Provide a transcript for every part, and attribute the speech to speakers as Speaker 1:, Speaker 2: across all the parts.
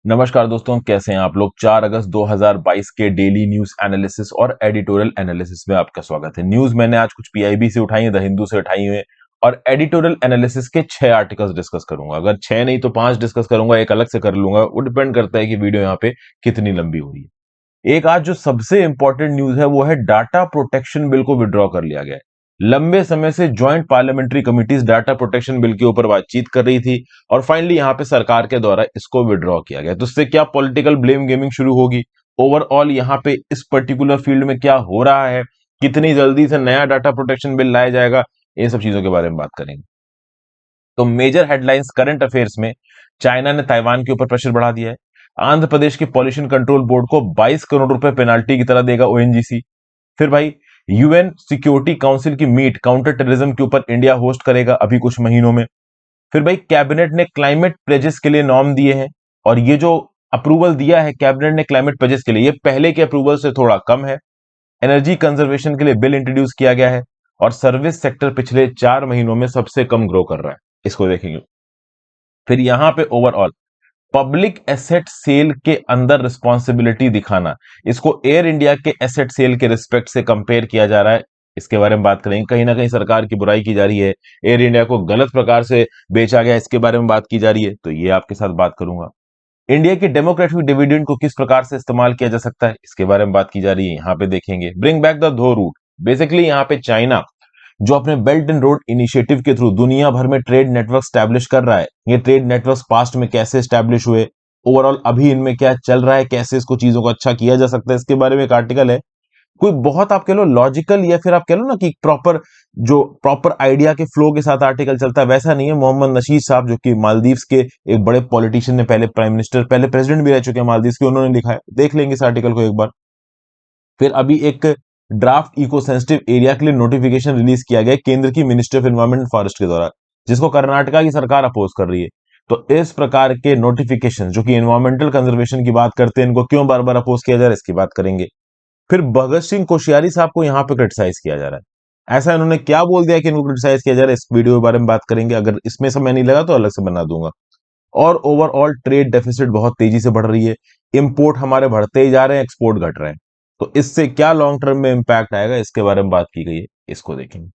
Speaker 1: नमस्कार दोस्तों, कैसे हैं आप लोग। 4 अगस्त 2022 के डेली न्यूज एनालिसिस और एडिटोरियल एनालिसिस में आपका स्वागत है। न्यूज मैंने आज कुछ पीआईबी से उठाई है, द हिंदू से उठाई हुई है और एडिटोरियल एनालिसिस के 6 आर्टिकल्स डिस्कस करूंगा। अगर 6 नहीं तो 5 डिस्कस करूंगा, एक अलग से कर लूंगा, वो डिपेंड करता है कि वीडियो यहाँ पे कितनी लंबी हो रही है। एक आज जो सबसे इंपॉर्टेंट न्यूज है वो है डाटा प्रोटेक्शन बिल को विड्रॉ कर लिया गया है। लंबे समय से joint parliamentary committees data protection bill के ऊपर बातचीत कर रही थी और फाइनली यहां पे सरकार के द्वारा इसको विड्रॉ किया गया। तो इससे क्या पॉलिटिकल ब्लेम गेमिंग शुरू होगी, ओवरऑल यहां पे इस पर्टिकुलर फील्ड में क्या हो रहा है, कितनी जल्दी से नया डाटा प्रोटेक्शन बिल लाया जाएगा, इन सब चीजों के बारे में बात करेंगे। तो मेजर हेडलाइंस करंट अफेयर्स में, चाइना ने ताइवान के ऊपर प्रेशर बढ़ा दिया है। आंध्र प्रदेश के पॉल्यूशन कंट्रोल बोर्ड को 22 करोड़ रुपए पेनाल्टी की तरह देगा ओएनजीसी। फिर भाई, यूएन सिक्योरिटी काउंसिल की मीट काउंटर टेररिज्म के ऊपर इंडिया होस्ट करेगा अभी कुछ महीनों में। फिर भाई, कैबिनेट ने क्लाइमेट प्लेजेस के लिए नॉर्म दिए हैं और ये जो अप्रूवल दिया है कैबिनेट ने क्लाइमेट प्लेजेस के लिए, ये पहले के अप्रूवल से थोड़ा कम है। एनर्जी कंजर्वेशन के लिए बिल इंट्रोड्यूस किया गया है और सर्विस सेक्टर पिछले 4 महीनों में सबसे कम ग्रो कर रहा है, इसको देखेंगे। फिर यहां पे ओवरऑल पब्लिक एसेट सेल के अंदर रिस्पॉन्सिबिलिटी दिखाना, इसको एयर इंडिया के एसेट सेल के रिस्पेक्ट से कंपेयर किया जा रहा है, इसके बारे में बात करेंगे। कहीं ना कहीं सरकार की बुराई की जा रही है, एयर इंडिया को गलत प्रकार से बेचा गया, इसके बारे में बात की जा रही है, तो ये आपके साथ बात करूंगा। इंडिया की डेमोक्रेटिक डिविडेंड को किस प्रकार से इस्तेमाल किया जा सकता है, इसके बारे में बात की जा रही है, यहाँ पे देखेंगे। ब्रिंग बैक द धो रूट, बेसिकली यहाँ पे चाइना जो अपने बेल्ट एंड रोड इनिशिएटिव के थ्रू दुनिया भर में ट्रेड नेटवर्क स्टैब्लिश कर रहा है, ये ट्रेड नेटवर्क पास्ट में कैसे स्टैब्लिश हुए, ओवरऑल अभी इनमें क्या चल रहा है, कैसे इसको चीजों को अच्छा किया जा सकता है, इसके बारे में एक आर्टिकल है। कोई बहुत आप कह लो लॉजिकल या फिर आप कह लो ना कि प्रॉपर आइडिया के फ्लो के साथ आर्टिकल चलता है, वैसा नहीं है। मोहम्मद नशीद साहब जो कि मालदीव्स के एक बड़े पॉलिटिशियन ने, पहले प्राइम मिनिस्टर, पहले प्रेसिडेंट भी रह चुके हैं मालदीव्स के, उन्होंने लिखा है, देख लेंगे इस आर्टिकल को एक बार। फिर अभी एक ड्राफ्ट इको सेंसिटिव एरिया के लिए नोटिफिकेशन रिलीज किया गया केंद्र की ministry of environment and forest के द्वारा, जिसको कर्नाटका की सरकार अपोज कर रही है। तो इस प्रकार के नोटिफिकेशन जो कि एनवायरमेंटल कंजर्वेशन की बात करते हैं, इनको क्यों बार बार अपोज किया जा रहा है, इसकी बात करेंगे। फिर भगत सिंह कोश्यारी साहब को यहां पे क्रिटिसाइज किया जा रहा है, ऐसा इन्होंने क्या बोल दिया कि इनको क्रिटिसाइज किया जा रहा है, इस वीडियो के बारे में बात करेंगे। अगर इसमें समय नहीं लगा तो अलग से बना दूंगा। और ओवरऑल ट्रेड डेफिसिट बहुत तेजी से बढ़ रही है, इंपोर्ट हमारे बढ़ते ही जा रहे हैं, एक्सपोर्ट घट रहे हैं, तो इससे क्या लॉन्ग टर्म में इंपैक्ट आएगा, इसके बारे में बात की गई है, इसको देखेंगे।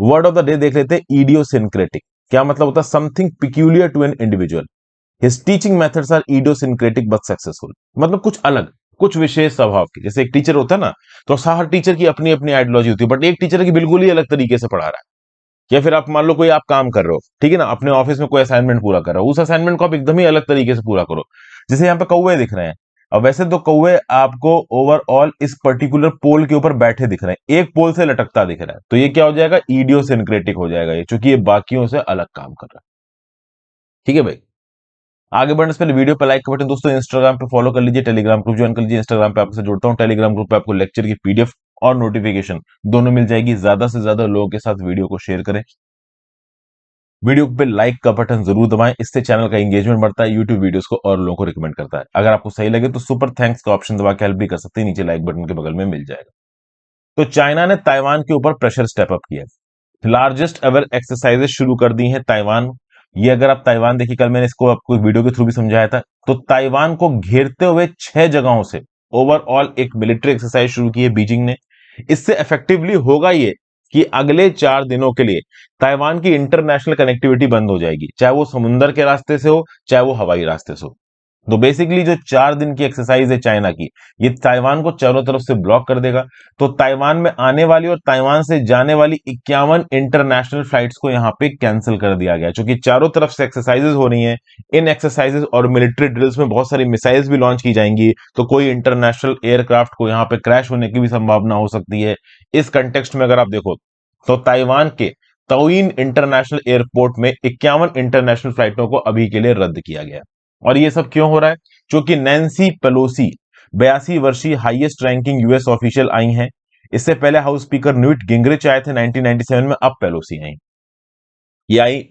Speaker 1: वर्ड ऑफ द डे देख लेते हैं, इडियोसिंक्रेटिक। क्या मतलब होता है? Something peculiar to an individual, his teaching methods are idiosyncratic but successful. मतलब कुछ अलग, कुछ विशेष स्वभाव की। जैसे एक टीचर होता है ना, तो हर टीचर की अपनी अपनी आइडियोलॉजी होती है, बट एक टीचर की बिल्कुल ही अलग तरीके से पढ़ा रहा है। या फिर आप मान लो कोई आप काम कर रहे हो, ठीक है ना, अपने ऑफिस में कोई असाइनमेंट पूरा कर रहे हो, उस असाइनमेंट को आप एकदम ही अलग तरीके से पूरा करो। जैसे यहाँ पे कौवे दिख रहे हैं, अब वैसे तो कौवे आपको ओवरऑल इस पर्टिकुलर पोल के ऊपर बैठे दिख रहे हैं, एक पोल से लटकता दिख रहा है, तो ये क्या हो जाएगा? इडियोसिंक्रेटिक हो जाएगा ये, क्योंकि ये बाकियों से अलग काम कर रहा है। ठीक है भाई, आगे बढ़ने से पहले वीडियो पे लाइक का बटन, दोस्तों इंस्टाग्राम पे फॉलो कर लीजिए, टेलीग्राम ग्रुप ज्वाइन कर लीजिए। इंस्टाग्राम पे आपसे जुड़ता हूँ, टेलीग्राम ग्रुप पे आपको लेक्चर की पीडीएफ और नोटिफिकेशन दोनों मिल जाएगी। ज्यादा से ज्यादा लोगों के साथ वीडियो को शेयर करें, वीडियो पे लाइक का बटन जरूर दबाएं, इससे चैनल का एंगेजमेंट बढ़ता है, यूट्यूब वीडियोस को और लोगों को रिकमेंड करता है। अगर आपको सही लगे तो सुपर थैंक्स का ऑप्शन दबा के हेल्प भी कर सकते हैं, नीचे लाइक बटन के बगल में मिल जाएगा। तो चाइना ने ताइवान के ऊपर प्रेशर स्टेप अप किया, लार्जेस्ट एवर एक्सरसाइजेस शुरू कर दी हैं ताइवान। ये अगर आप ताइवान देखिए, कल मैंने इसको आपको वीडियो के थ्रू भी समझाया था, तो ताइवान को घेरते हुए 6 जगहों से ओवरऑल एक मिलिट्री एक्सरसाइज शुरू की है बीजिंग ने। इससे इफेक्टिवली होगा ये कि अगले 4 दिनों के लिए ताइवान की इंटरनेशनल कनेक्टिविटी बंद हो जाएगी, चाहे वो समुद्र के रास्ते से हो, चाहे वो हवाई रास्ते से हो। तो बेसिकली जो 4 दिन की एक्सरसाइज है चाइना की, ये ताइवान को चारों तरफ से ब्लॉक कर देगा। तो ताइवान में आने वाली और ताइवान से जाने वाली 51 इंटरनेशनल फ्लाइट्स को यहां पे कैंसिल कर दिया गया, क्योंकि चारों तरफ से एक्सरसाइजेज हो रही हैं। इन एक्सरसाइजेज और मिलिट्री ड्रिल्स में बहुत सारी मिसाइल्स भी लॉन्च की जाएंगी, तो कोई इंटरनेशनल एयरक्राफ्ट को यहां पे क्रैश होने की भी संभावना हो सकती है। इस कंटेक्स्ट में अगर आप देखो तो ताइवान के तोइन इंटरनेशनल एयरपोर्ट में 51 इंटरनेशनल फ्लाइटों को अभी के लिए रद्द किया गया। और ये सब क्यों हो रहा है? क्योंकि नैन्सी पेलोसी 82 वर्षीय highest ranking US official I हैं। इससे पहले हाउस स्पीकर न्यूट गिंगरिच आए थे 1997 में, अब पेलोसी आई। ये आई,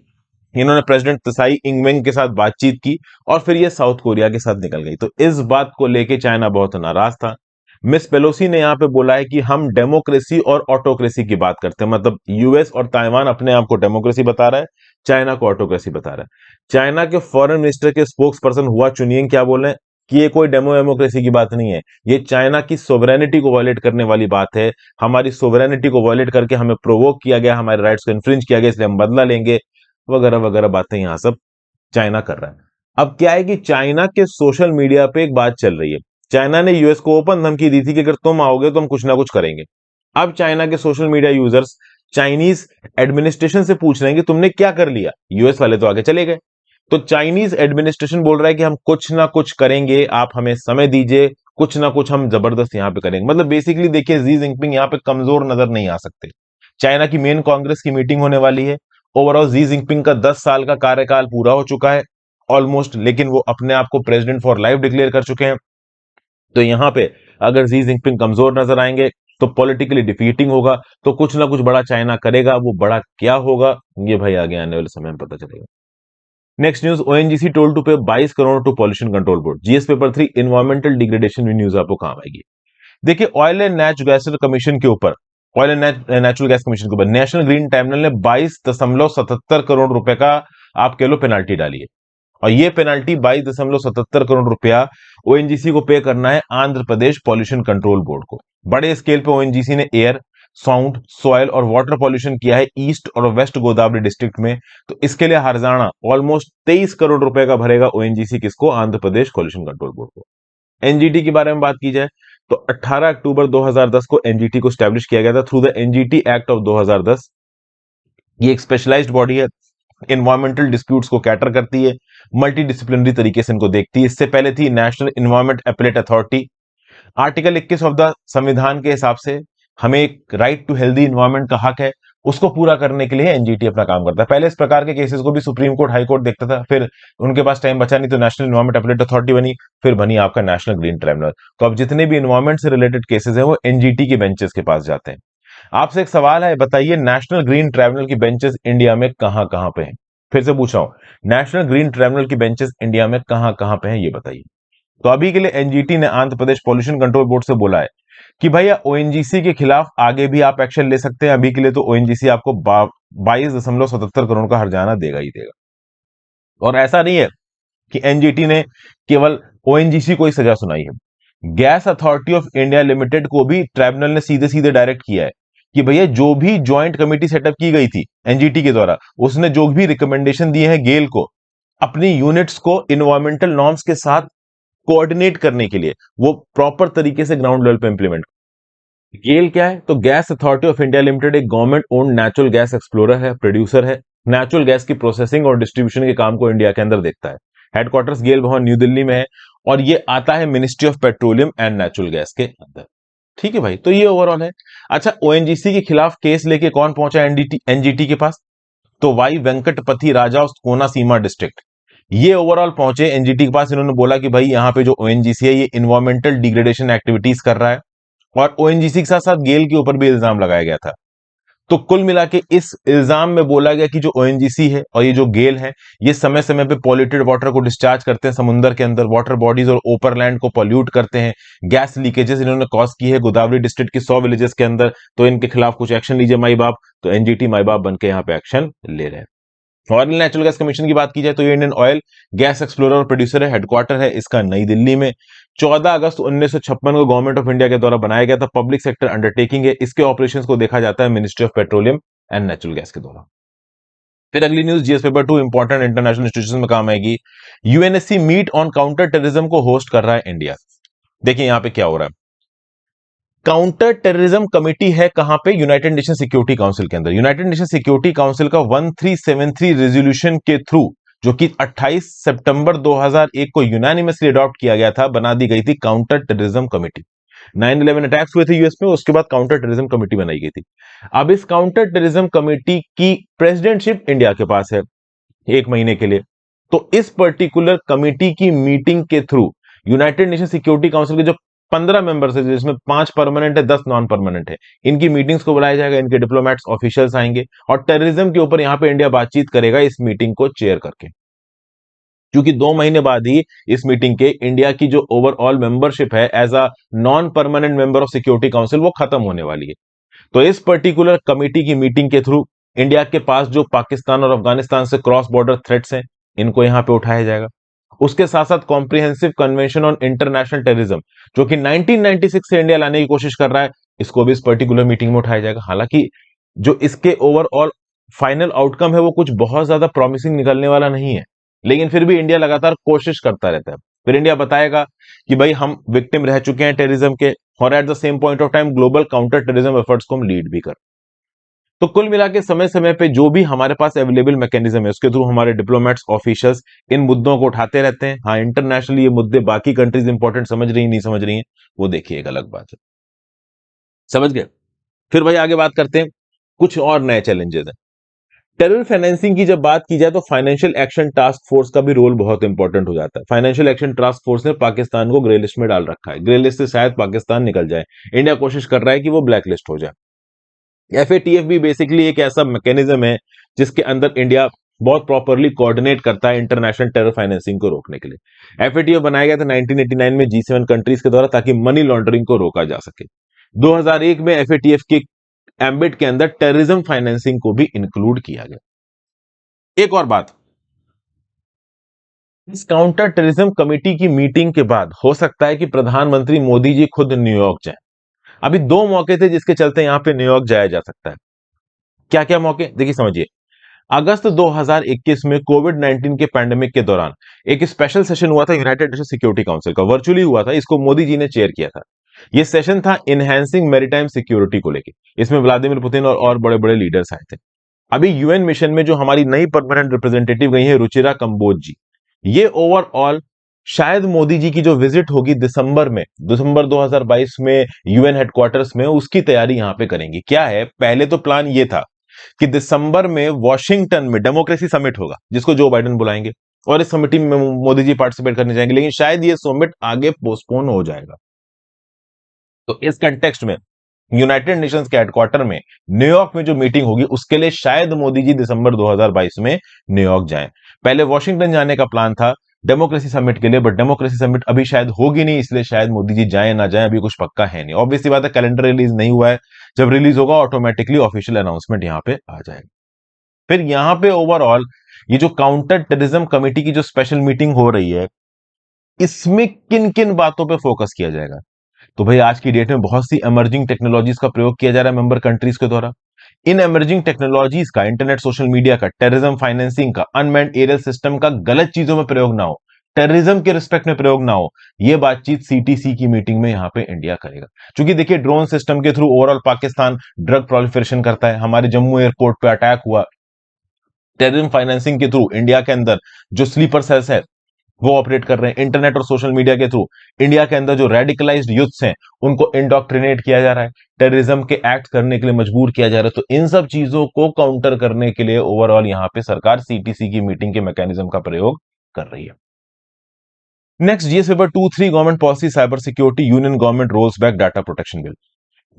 Speaker 1: इन्होंने प्रेसिडेंट त्साई इंगवेन के साथ बातचीत की और फिर ये साउथ कोरिया के साथ निकल गई। तो इस बात को लेके चाइना बहुत नाराज था। मिस पेलोसी ने यहां पे बोला है कि हम डेमोक्रेसी और ऑटोक्रेसी की बात करते हैं, मतलब यूएस और ताइवान अपने आप को डेमोक्रेसी बता रहा है, चाइना को ऑटोक्रेसी बता रहा है। चाइना के फॉरेन मिनिस्टर के स्पोक्स पर्सन हुआ चुनिंग क्या बोले हैं कि ये कोई डेमोक्रेसी की बात नहीं है, ये चाइना की सोवरेनिटी को वायलेट करने वाली बात है। हमारी सोवरेनिटी को वायलेट करके हमें प्रोवोक किया गया, हमारे राइट्स को इन्फ्रिंज किया गया, इसलिए हम बदला लेंगे, वगैरह वगैरह बातें यहां सब चाइना कर रहा है। अब क्या है कि चाइना के सोशल मीडिया पे एक बात चल रही है। चाइना ने यूएस को ओपन धमकी दी थी कि अगर तुम आओगे तो हम कुछ ना कुछ करेंगे। अब चाइना के social media users Chinese administration से पूछ रहे हैं कि तुमने क्या कर लिया, यूएस वाले तो आगे चले गए। तो चाइनीज एडमिनिस्ट्रेशन बोल रहा है कि हम कुछ ना कुछ करेंगे, आप हमें समय दीजिए, कुछ ना कुछ हम जबरदस्त यहां पे करेंगे। मतलब बेसिकली देखिए, जी जिनपिंग यहां पे कमजोर नजर नहीं आ सकते। चाइना की मेन कांग्रेस की मीटिंग होने वाली है। ओवरऑल जी जिनपिंग का 10 साल का कार्यकाल पूरा हो चुका है ऑलमोस्ट, लेकिन वो अपने आप को प्रेसिडेंट फॉर लाइफ डिक्लेयर कर चुके हैं। तो यहां पे अगर जी जिनपिंग कमजोर नजर आएंगे तो पॉलिटिकली डिफीटिंग होगा, तो कुछ ना कुछ बड़ा चाइना करेगा। वो बड़ा क्या होगा ये भाई आगे आने वाले समय में पता चलेगा। Next news, ONGC told to pay 22 crore to pollution control board. GS paper 3 environmental degradation में न्यूज आपको काम आएगी। देखिए, oil and natural gas commission के ऊपर, oil and natural gas commission के ऊपर नेशनल ग्रीन ट्राइब्यूनल ने 22.77 करोड़ रुपए का आप कह लो पेनाल्टी डाली है। और ये पेनाल्टी 22.77 करोड़ रुपया ओएनजीसी को पे करना है Andhra Pradesh pollution control board को। बड़े स्केल पे ओएनजीसी ने एयर, साउंड, सॉयल और वाटर पॉल्यूशन किया है ईस्ट और वेस्ट गोदावरी डिस्ट्रिक्ट में। तो इसके लिए हरियाणा ऑलमोस्ट 23 करोड़ रुपए का भरेगा ओएनजीसी, किसको? Andhra Pradesh pollution control board को। एनजीटी के बारे में बात की जाए तो 18 अक्टूबर 2010 को एनजीटी को स्टैब्लिश किया गया था through the NGT act of 2010। ये एक स्पेशलाइज्ड बॉडी है, इन्वायरमेंटल डिस्प्यूट्स को कैटर करती है, मल्टी डिसिप्लिनरी तरीके से इनको देखती है। इससे पहले थी national environment appellate authority. Article 21 of the संविधान के हिसाब से हमें एक राइट टू हेल्दी इन्वायरमेंट का हक है, उसको पूरा करने के लिए एनजीटी अपना काम करता है। पहले इस प्रकार के केसेस को भी सुप्रीम कोर्ट, हाई कोर्ट देखता था, फिर उनके पास टाइम बचा नहीं तो नेशनल इन्वायरमेंट अपीलेट अथॉरिटी बनी, फिर बनी आपका नेशनल ग्रीन ट्राइब्यूनल। तो अब जितने भी इन्वायरमेंट से रिलेटेड केसेस हैं वो एनजीटी के बेंचेस के पास जाते हैं। आपसे एक सवाल है, बताइए नेशनल ग्रीन ट्राइब्यूनल की बेंचेस इंडिया में कहां कहां पे हैं? फिर से पूछ रहा हूं, नेशनल ग्रीन ट्राइब्यूनल की बेंचेस इंडिया में कहां कहां पे हैं, ये बताइए। तो अभी के लिए एनजीटी ने Andhra Pradesh pollution control board से बोला है कि भैया ओएनजीसी के खिलाफ आगे भी आप एक्शन ले सकते हैं। अभी के लिए तो ओएनजीसी आपको 22.77 करोड़ का हर्जाना देगा ही देगा। और ऐसा नहीं है कि एनजीटी ने केवल ओएनजीसी को ही सजा सुनाई है, gas authority of India limited को भी ट्राइब्यूनल ने सीधे सीधे डायरेक्ट किया है कि भैया जो भी ज्वाइंट कमेटी सेटअप की गई थी एनजीटी के द्वारा, उसने जो भी रिकमेंडेशन दिए हैं गेल को अपनी यूनिट्स को इन्वायरमेंटल नॉर्म्स के साथ कोऑर्डिनेट करने के लिए, वो प्रॉपर तरीके से ग्राउंड लेवल पे इंप्लीमेंट। गेल क्या है? तो gas authority of India limited एक government owned natural gas explorer है, प्रोड्यूसर है, नेचुरल गैस की प्रोसेसिंग और डिस्ट्रीब्यूशन के काम को इंडिया के अंदर देखता है। हेडक्वार्टर्स गेल भवन न्यू दिल्ली में है और ये आता है ministry of petroleum and natural gas के अंदर। ठीक है भाई, तो ये ओवरऑल है। अच्छा, ओएनजीसी के खिलाफ केस लेके कौन पहुंचा एनजीटी के पास? तो Y Venkatapati Raja of Konaseema district, ये ओवरऑल पहुंचे एनजीटी के पास। इन्होंने बोला कि भाई यहाँ पे जो ओएनजीसी है ये इन्वायरमेंटल डिग्रेडेशन एक्टिविटीज कर रहा है, और ओएनजीसी के साथ साथ गेल के ऊपर भी इल्जाम लगाया गया था। तो कुल मिला के इस इल्जाम में बोला गया कि जो ओएनजीसी है और ये जो गेल है, ये समय समय पे पॉल्यूटेड वाटर को डिस्चार्ज करते हैं समुद्र के अंदर, वाटर बॉडीज और ओपरलैंड को पॉल्यूट करते हैं। गैस लीकेजेस इन्होंने कॉज की है गोदावरी डिस्ट्रिक्ट की 100 विलेजेस के अंदर, तो इनके खिलाफ कुछ एक्शन लीजिए माई बाप। तो एनजीटी माई बाप बन के यहाँ पे एक्शन ले रहे हैं। ऑयल नेचुरल गैस कमीशन की बात की जाए तो ये इंडियन ऑयल गैस एक्सप्लोरर और प्रोड्यूसर है, हेडक्वार्टर है इसका नई दिल्ली में। 14 अगस्त 1956 को गवर्नमेंट ऑफ इंडिया के द्वारा बनाया गया था, पब्लिक सेक्टर अंडरटेकिंग है। इसके ऑपरेशंस को देखा जाता है ministry of petroleum and natural gas के द्वारा। फिर अगली news, GS paper 2 important international institution में काम आएगी। UNSC meet on counter terrorism को होस्ट कर रहा है इंडिया। देखिए यहां पे क्या हो रहा है, काउंटर टेररिज्म कमेटी है कहां पे? यूनाइटेड नेशन सिक्योरिटी काउंसिल के अंदर। यूनाइटेड नेशन सिक्योरिटी काउंसिल का 1373 रेजोल्यूशन के थ्रू, जो कि 28 सितंबर 2001 को यूनानिमसली अडॉप्ट किया गया था, बना दी गई थी काउंटर टेररिज्म कमेटी। 9/11 अटैक्स हुए थे यूएस में, उसके बाद काउंटर टेररिज्म कमेटी बनाई गई थी। अब इस काउंटर टेररिज्म कमेटी की प्रेसिडेंटशिप इंडिया के पास है 1 महीने के लिए। तो इस पर्टिकुलर कमेटी की मीटिंग के through United nation security council के जो 15 मेंबर्स है, जिसमें 5 परमानेंट है, 10 नॉन परमानेंट है, इनकी मीटिंग्स को बुलाया जाएगा, इनके डिप्लोमेट्स ऑफिशियल्स आएंगे और टेररिज्म के ऊपर यहां पे इंडिया बातचीत करेगा इस मीटिंग को चेयर करके। क्योंकि 2 महीने बाद ही इस मीटिंग के इंडिया की जो ओवरऑल मेंबरशिप है as a non permanent member of security council वो खत्म होने वाली है। तो इस पर्टिकुलर कमेटी की मीटिंग के थ्रू इंडिया के पास जो पाकिस्तान और अफगानिस्तान से क्रॉस बॉर्डर थ्रेट्स हैं, इनको यहां पे उठाया जाएगा। उसके साथ साथ comprehensive convention on international terrorism, जो कि 1996 से इंडिया लाने की कोशिश कर रहा है, इसको भी इस पर्टिकुलर मीटिंग में उठाया जाएगा। हालांकि जो इसके ओवरऑल फाइनल आउटकम है वो कुछ बहुत ज्यादा प्रॉमिसिंग निकलने वाला नहीं है, लेकिन फिर भी इंडिया लगातार कोशिश करता रहता है। फिर इंडिया बताएगा कि भाई हम विक्टिम रह चुके हैं टेररिज्म के, और at the same point of time global counter terrorism efforts को हम लीड भी कर। तो कुल मिला के समय समय पे जो भी हमारे पास अवेलेबल मैकेनिज्म है उसके थ्रू हमारे डिप्लोमेट्स ऑफिशियल्स इन मुद्दों को उठाते रहते हैं। हाँ, इंटरनेशनली ये मुद्दे बाकी कंट्रीज इंपॉर्टेंट समझ रही नहीं समझ रही हैं, वो देखिए एक अलग बात है। समझ गए? फिर भाई आगे बात करते हैं, कुछ और नए चैलेंजेस हैं। टेरर फाइनेंसिंग की जब बात की जाए तो फाइनेंशियल एक्शन टास्क फोर्स का भी रोल बहुत इंपॉर्टेंट हो जाता है। फाइनेंशियल एक्शन टास्क फोर्स ने पाकिस्तान को ग्रे लिस्ट में डाल रखा है। ग्रे लिस्ट से शायद पाकिस्तान निकल जाए, इंडिया कोशिश कर रहा है कि वो ब्लैक लिस्ट हो जाए। एफएटीएफ भी बेसिकली एक ऐसा मैकेनिज्म है जिसके अंदर इंडिया बहुत प्रॉपरली कोऑर्डिनेट करता है इंटरनेशनल टेरर फाइनेंसिंग को रोकने के लिए। एफएटीएफ बनाया गया था 1989 में G7 कंट्रीज के द्वारा, ताकि मनी लॉन्ड्रिंग को रोका जा सके। 2001 में एफएटीएफ के एम्बिट के अंदर टेररिज्म फाइनेंसिंग को भी इंक्लूड किया गया। एक और बात, इस काउंटर टेररिज्म कमेटी की मीटिंग के बाद हो सकता है कि प्रधानमंत्री मोदी जी खुद न्यूयॉर्क जाएं। अभी दो मौके थे जिसके चलते यहां पे न्यूयॉर्क जाया जा सकता है। क्या क्या मौके, देखिए समझिए। अगस्त 2021 में कोविड 19 के पैंडेमिक के दौरान एक स्पेशल सेशन हुआ था यूनाइटेड नेशन सिक्योरिटी काउंसिल का, वर्चुअली हुआ था। इसको मोदी जी ने चेयर किया था। यह सेशन था इनहैंसिंग मैरीटाइम सिक्योरिटी को लेकर। इसमें व्लादिमीर पुतिन और बड़े बड़े लीडर्स आए थे। अभी यूएन मिशन में जो हमारी नई परमानेंट रिप्रेजेंटेटिव गई है रुचिरा कंबोज जी, ये ओवरऑल शायद मोदी जी की जो विजिट होगी दिसंबर 2022 में यूएन हेडक्वार्टर्स में, उसकी तैयारी यहां पे करेंगे। क्या है, पहले तो प्लान ये था कि दिसंबर में वॉशिंगटन में डेमोक्रेसी समिट होगा जिसको जो बाइडेन बुलाएंगे, और इस समिट में मोदी जी पार्टिसिपेट करने जाएंगे, लेकिन शायद ये समिट आगे पोस्टपोन हो जाएगा। तो इस कंटेक्स्ट में यूनाइटेड नेशंस के हेडक्वार्टर में न्यूयॉर्क में जो मीटिंग होगी उसके लिए शायद मोदी जी दिसंबर 2022 में न्यूयॉर्क जाएं। पहले वॉशिंगटन जाने का प्लान था डेमोक्रेसी समिट के लिए, बट डेमोक्रेसी समिट अभी शायद होगी नहीं, इसलिए शायद मोदी जी जाएं ना जाएं अभी कुछ पक्का है नहीं। ऑब्वियसली बात है, कैलेंडर रिलीज नहीं हुआ है, जब रिलीज होगा ऑटोमेटिकली ऑफिशियल अनाउंसमेंट यहां पे आ जाएगा। फिर यहां पे ओवरऑल ये जो काउंटर टेररिज्म कमेटी की जो स्पेशल मीटिंग हो रही है, इसमें किन किन बातों पे फोकस किया जाएगा? तो भाई आज की डेट में बहुत सी इमर्जिंग टेक्नोलॉजीज का प्रयोग किया जा रहा है मेंबर कंट्रीज के द्वारा। इन इमर्जिंग टेक्नोलॉजीज का, इंटरनेट, सोशल मीडिया का, टेररिज्म फाइनेंसिंग का, अनमैन्ड एरियल सिस्टम का गलत चीजों में प्रयोग ना हो, टेररिज्म के रिस्पेक्ट में प्रयोग ना हो, यह बातचीत सीटीसी की मीटिंग में यहां पे इंडिया करेगा। क्योंकि देखिए, ड्रोन सिस्टम के through overall Pakistan drug proliferation करता है। हमारे जम्मू एयरपोर्ट पे अटैक हुआ, टेररिज्म फाइनेंसिंग के थ्रू इंडिया के अंदर जो स्लीपर सेल्स है वो ऑपरेट कर रहे हैं। इंटरनेट और सोशल मीडिया के थ्रू इंडिया के अंदर जो रेडिकलाइज्ड यूथ्स हैं उनको इंडोक्ट्रिनेट किया जा रहा है, टेररिज्म के एक्ट करने के लिए मजबूर किया जा रहा है। तो इन सब चीजों को काउंटर करने के लिए ओवरऑल यहां पे सरकार सीटीसी की मीटिंग के मैकेनिज्म का प्रयोग कर रही है। Next, GS paper 2-3 government policy cyber security union government rolls back data protection bill.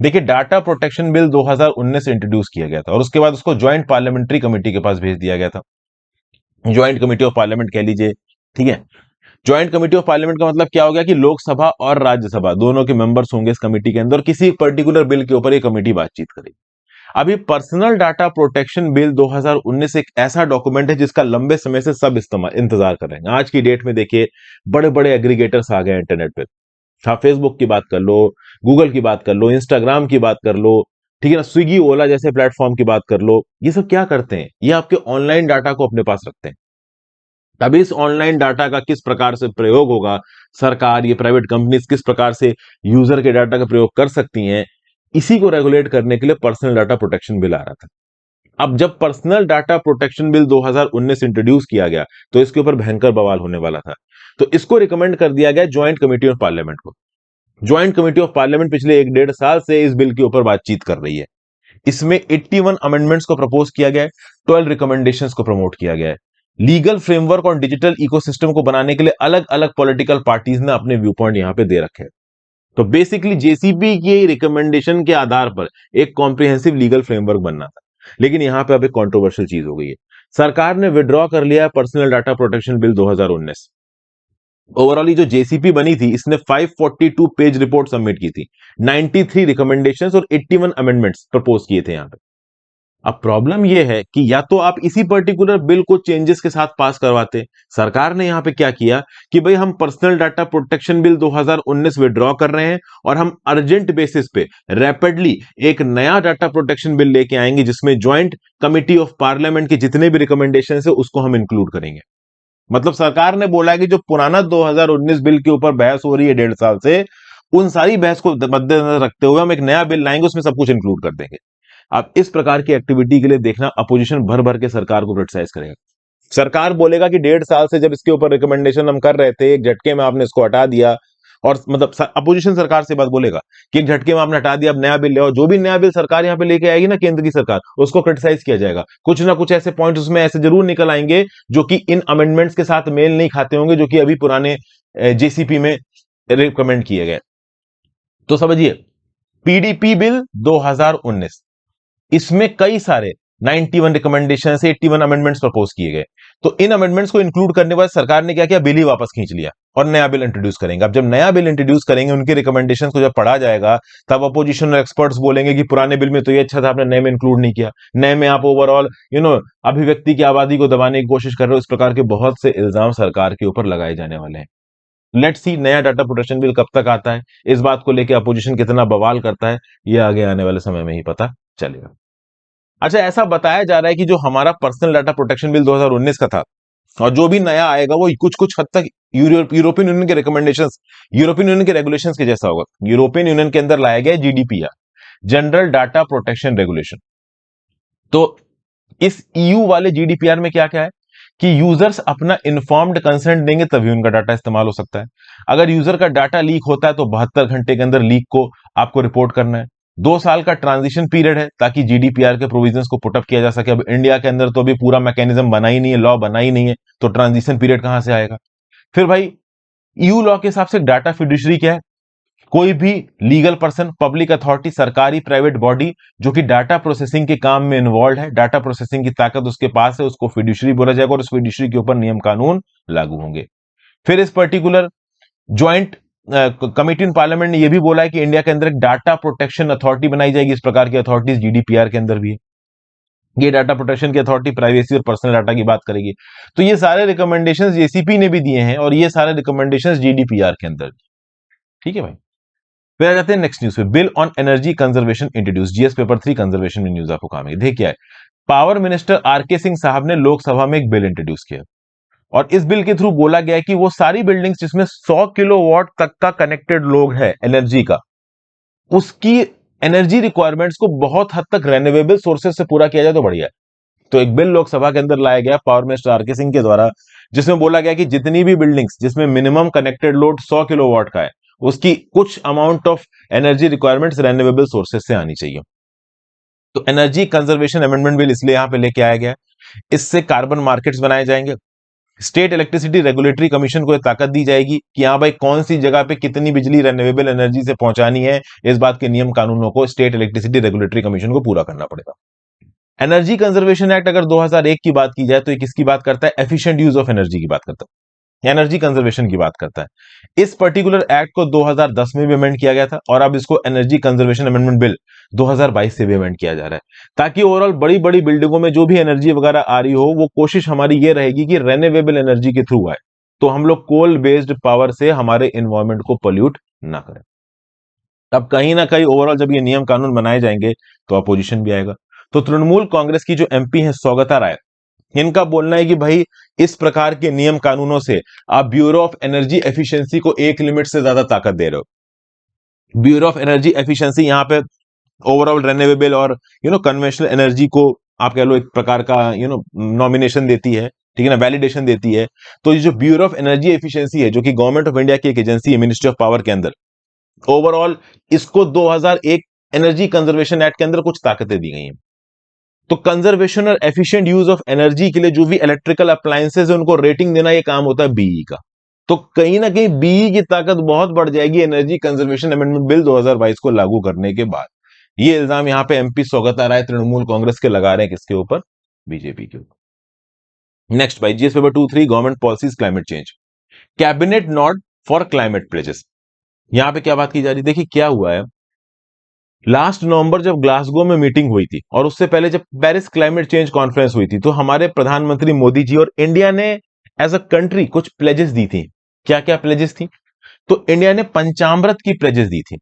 Speaker 1: देखिए, डाटा प्रोटेक्शन बिल 2019 से इंट्रोड्यूस किया गया था और उसके बाद उसको ज्वाइंट पार्लियामेंट्री कमेटी के पास भेज दिया गया था। ज्वाइंट कमेटी ऑफ पार्लियामेंट कह लीजिए, ठीक है। ज्वाइंट कमेटी ऑफ पार्लियामेंट का मतलब क्या हो गया कि लोकसभा और राज्यसभा दोनों के मेंबर्स होंगे इस कमेटी के अंदर, किसी पर्टिकुलर बिल के ऊपर ये कमेटी बातचीत करेगी। अभी पर्सनल डाटा प्रोटेक्शन बिल 2019 एक ऐसा डॉक्यूमेंट है जिसका लंबे समय से सब इस्तेमाल इंतजार कर रहे हैं। आज की डेट में देखिए, बड़े बड़े एग्रीगेटर्स आ गए इंटरनेट पे। हाँ, फेसबुक की बात कर लो, गूगल की बात कर लो, इंस्टाग्राम की बात कर लो, ठीक है ना, स्विगी, ओला जैसे प्लेटफॉर्म की बात कर लो। ये सब क्या करते हैं, ये आपके ऑनलाइन डाटा को अपने पास रखते हैं। तभी इस ऑनलाइन डाटा का किस प्रकार से प्रयोग होगा, सरकार, ये प्राइवेट कंपनीज किस प्रकार से यूजर के डाटा का प्रयोग कर सकती हैं, इसी को रेगुलेट करने के लिए पर्सनल डाटा प्रोटेक्शन बिल आ रहा था। अब जब personal data protection bill 2019 introduce किया गया तो इसके ऊपर भयंकर बवाल होने वाला था। तो इसको रिकमेंड कर दिया गया ज्वाइंट कमेटी ऑफ पार्लियामेंट को। ज्वाइंट कमेटी ऑफ पार्लियामेंट पिछले 1-1.5 साल से इस बिल के ऊपर बातचीत कर रही है। इसमें 81 अमेंडमेंट्स को प्रपोज किया गया है, 12 रिकमेंडेशंस को प्रमोट किया गया है। लीगल फ्रेमवर्क और डिजिटल इकोसिस्टम को बनाने के लिए अलग अलग पॉलिटिकल पार्टीज ने अपने व्यू पॉइंट यहां पे दे रखे हैं। तो बेसिकली जेसीपी की रिकमेंडेशन के आधार पर एक कॉम्प्रिहेंसिव लीगल फ्रेमवर्क बनना था, लेकिन यहां पे अब एक कंट्रोवर्शियल चीज हो गई है। सरकार ने विड्रॉ कर लिया है personal data protection bill 2019। Overall ये जो जेसीपी बनी थी इसने 542 पेज रिपोर्ट सबमिट की थी, 93 रिकमेंडेशंस और 81 अमेंडमेंट्स प्रपोज किए थे यहां पे। अब प्रॉब्लम यह है कि या तो आप इसी पर्टिकुलर बिल को चेंजेस के साथ पास करवाते। सरकार ने यहां पे क्या किया कि भाई हम personal data protection bill 2019 withdraw कर रहे हैं और हम अर्जेंट बेसिस पे रैपिडली एक नया डाटा प्रोटेक्शन बिल लेके आएंगे जिसमें ज्वाइंट कमिटी ऑफ पार्लियामेंट के जितने भी रिकमेंडेशन है उसको हम इंक्लूड करेंगे। मतलब सरकार ने बोला है कि जो पुराना 2019 बिल के ऊपर बहस हो रही है 1.5 साल से, उन सारी बहस को मद्देनजर रखते हुए हम एक नया बिल लाएंगे, उसमें सब कुछ इंक्लूड कर देंगे। अब इस प्रकार की एक्टिविटी के लिए देखना अपोजिशन भर भर के सरकार को क्रिटिसाइज करेगा। सरकार बोलेगा कि 1.5 साल से जब इसके ऊपर रिकमेंडेशन हम कर रहे थे, एक झटके में आपने इसको हटा दिया। और मतलब अपोजिशन सरकार से बात बोलेगा कि एक झटके में आपने हटा दिया, अब नया बिल ले आओ। जो भी नया बिल सरकार यहां पे लेके आएगी ना, केंद्र की सरकार, उसको क्रिटिसाइज किया जाएगा। कुछ ना कुछ ऐसे पॉइंट उसमें ऐसे जरूर निकल आएंगे जो कि इन अमेंडमेंट्स के साथ मेल नहीं खाते होंगे, जो कि अभी पुराने जेसीपी में रिकमेंड किए गए। तो समझिए, पीडीपी बिल 2019, इसमें कई सारे 91 रिकमेंडेशन से 81 अमेंडमेंट्स प्रपोज किए गए। तो इन अमेंडमेंट्स को इंक्लूड करने के बाद सरकार ने क्या किया, बिल ही वापस खींच लिया और नया बिल इंट्रोड्यूस करेंगे। अब जब नया बिल इंट्रोड्यूस करेंगे, उनके रिकमेंडेशन को जब पढ़ा जाएगा, तब अपोजिशन और एक्सपर्ट्स बोलेंगे कि पुराने बिल में तो ये अच्छा था, आपने नए में इंक्लूड नहीं किया, नए में आप ओवरऑल अभिव्यक्ति की आबादी को दबाने की कोशिश कर रहे हो। इस प्रकार के बहुत से इल्जाम सरकार के ऊपर लगाए जाने वाले हैं। लेट्स सी नया डाटा प्रोटेक्शन बिल कब तक आता है, इस बात को लेकर अपोजिशन कितना बवाल करता है, ये आगे आने वाले समय में ही पता चलेगा। अच्छा, ऐसा बताया जा रहा है कि जो हमारा पर्सनल डाटा प्रोटेक्शन बिल 2019 का था और जो भी नया आएगा वो कुछ कुछ हद तक यूरोपियन यूनियन के रिकमेंडेशंस, यूरोपियन यूनियन के रेगुलेशंस के जैसा होगा। यूरोपियन यूनियन के अंदर लाया गया GDPR, general data protection regulation. तो इस ईयू वाले जीडीपीआर में क्या क्या है कि यूजर्स अपना इन्फॉर्म्ड कंसेंट देंगे तभी उनका डाटा इस्तेमाल हो सकता है। अगर यूजर का डाटा लीक होता है तो 72 घंटे के अंदर लीक को आपको रिपोर्ट करना है। 2 साल का ट्रांजिशन पीरियड है ताकि जीडीपीआर के प्रोविजंस को पुटअप किया जा सके। अब इंडिया के अंदर तो अभी पूरा मैकेनिज्म बना ही नहीं है, लॉ बना ही नहीं है, तो ट्रांजिशन पीरियड कहां से आएगा। फिर भाई, ईयू लॉ के हिसाब से डाटा फिड्यूशरी क्या है, कोई भी लीगल पर्सन, पब्लिक अथॉरिटी, सरकारी प्राइवेट बॉडी जो कि डाटा प्रोसेसिंग के काम में इन्वॉल्व है, डाटा प्रोसेसिंग की ताकत उसके पास है, उसको फिड्यूशरी बोला जाएगा और उस फिड्यूशरी के ऊपर नियम कानून लागू होंगे। फिर इस particular joint committee in parliament ने यह भी बोला है कि इंडिया के अंदर एक डाटा प्रोटेक्शन अथॉरिटी बनाई जाएगी। इस प्रकार की अथॉरिटीज जीडीपीआर के अंदर भी है। ये डाटा प्रोटेक्शन की अथॉरिटी प्राइवेसी और पर्सनल डाटा की बात करेगी। तो ये सारे रिकमेंडेशंस जेसीपी ने भी दिए हैं और ये सारे रिकमेंडेशंस जीडीपीआर के अंदर। ठीक है भाई, फिर आ जाते हैं नेक्स्ट न्यूज पे। Bill on energy conservation introduce, GS paper 3 conservation में न्यूज आपको काम है। देखिए क्या है, पावर मिनिस्टर आरके सिंह साहब ने लोकसभा में एक बिल इंट्रोड्यूस किया और इस बिल के थ्रू बोला गया है कि वो सारी बिल्डिंग्स जिसमें 100 किलोवाट तक का कनेक्टेड लोड है एनर्जी का, उसकी एनर्जी रिक्वायरमेंट्स को बहुत हद तक रेन्यूएबल सोर्सेज से पूरा किया जाए तो बढ़िया है। तो एक बिल लोकसभा के अंदर लाया गया पावर मिनिस्टर आरके सिंह के द्वारा, जिसमें बोला गया कि जितनी भी बिल्डिंग्स जिसमें मिनिमम कनेक्टेड लोड 100 किलोवाट का है, उसकी कुछ amount of energy requirements renewable sources से आनी चाहिए। तो एनर्जी कंजर्वेशन अमेंडमेंट बिल इसलिए यहां पे लेके आया गया, इससे कार्बन मार्केट्स बनाए जाएंगे। स्टेट इलेक्ट्रिसिटी रेगुलेटरी कमीशन को ताकत दी जाएगी कि हाँ भाई, कौन सी जगह पे कितनी बिजली रेन्यूएबल एनर्जी से पहुंचानी है, इस बात के नियम कानूनों को स्टेट इलेक्ट्रिसिटी रेगुलेटरी कमीशन को पूरा करना पड़ेगा। एनर्जी कंजर्वेशन एक्ट अगर 2001 की बात की जाए तो ये किसकी बात करता है, एफिशिएंट यूज ऑफ एनर्जी की बात करता है, एनर्जी कंजर्वेशन की बात करता है। इस पर्टिकुलर एक्ट को 2010 में भी अमेंड किया गया था और अब इसको एनर्जी कंजर्वेशन अमेंडमेंट बिल 2022 से भी अमेंड किया जा रहा है, ताकि ओवरऑल बड़ी बड़ी बिल्डिंगों में जो भी एनर्जी वगैरह आ रही हो, वो कोशिश हमारी ये रहेगी कि रेन्यूएबल एनर्जी के थ्रू आए, तो हम लोग कोल बेस्ड पावर से हमारे इन्वायरमेंट को पोल्यूट ना करें। अब कहीं ना कहीं ओवरऑल जब ये नियम कानून बनाए जाएंगे तो अपोजिशन भी आएगा। तो तृणमूल कांग्रेस की जो एमपी है सौगता राय, इनका बोलना है कि भाई, इस प्रकार के नियम कानूनों से आप ब्यूरो ऑफ एनर्जी एफिशिएंसी को एक लिमिट से ज्यादा ताकत दे रहे हो। ब्यूरो ऑफ एनर्जी एफिशिएंसी यहाँ पे ओवरऑल रेन्यूएबल और कन्वेंशनल एनर्जी को आप कह लो एक प्रकार का नॉमिनेशन देती है, ठीक है ना, वैलिडेशन देती है। तो ये जो ब्यूरो ऑफ एनर्जी एफिशिएंसी है, जो कि गवर्नमेंट ऑफ इंडिया की एक एजेंसी है, मिनिस्ट्री ऑफ पावर के अंदर, ओवरऑल इसको 2001 एनर्जी कंजर्वेशन एक्ट के अंदर कुछ ताकतें दी गई हैं। तो कंजर्वेशन और एफिशिएंट यूज ऑफ एनर्जी के लिए जो भी इलेक्ट्रिकल अप्लायंसेज है उनको रेटिंग देना, ये काम होता है बीई का। तो कहीं ना कहीं बीई की ताकत बहुत बढ़ जाएगी एनर्जी कंजर्वेशन अमेंडमेंट बिल 2022 को लागू करने के बाद। ये इल्जाम यहां पे एमपी सौगता राय तृणमूल कांग्रेस के लगा रहे हैं, किसके ऊपर, बीजेपी के ऊपर। नेक्स्ट भाई, GS paper 2-3 government policies climate change, cabinet not for climate pledges. यहां पे क्या बात की जा रही है, देखिए क्या हुआ है, लास्ट नवंबर जब ग्लासगो में मीटिंग हुई थी और उससे पहले जब पेरिस क्लाइमेट चेंज कॉन्फ्रेंस हुई थी, तो हमारे प्रधानमंत्री मोदी जी और इंडिया ने एज अ कंट्री कुछ प्लेजेस दी थी। क्या क्या प्लेजेस थी? तो इंडिया ने पंचामृत की प्लेजेस दी थी,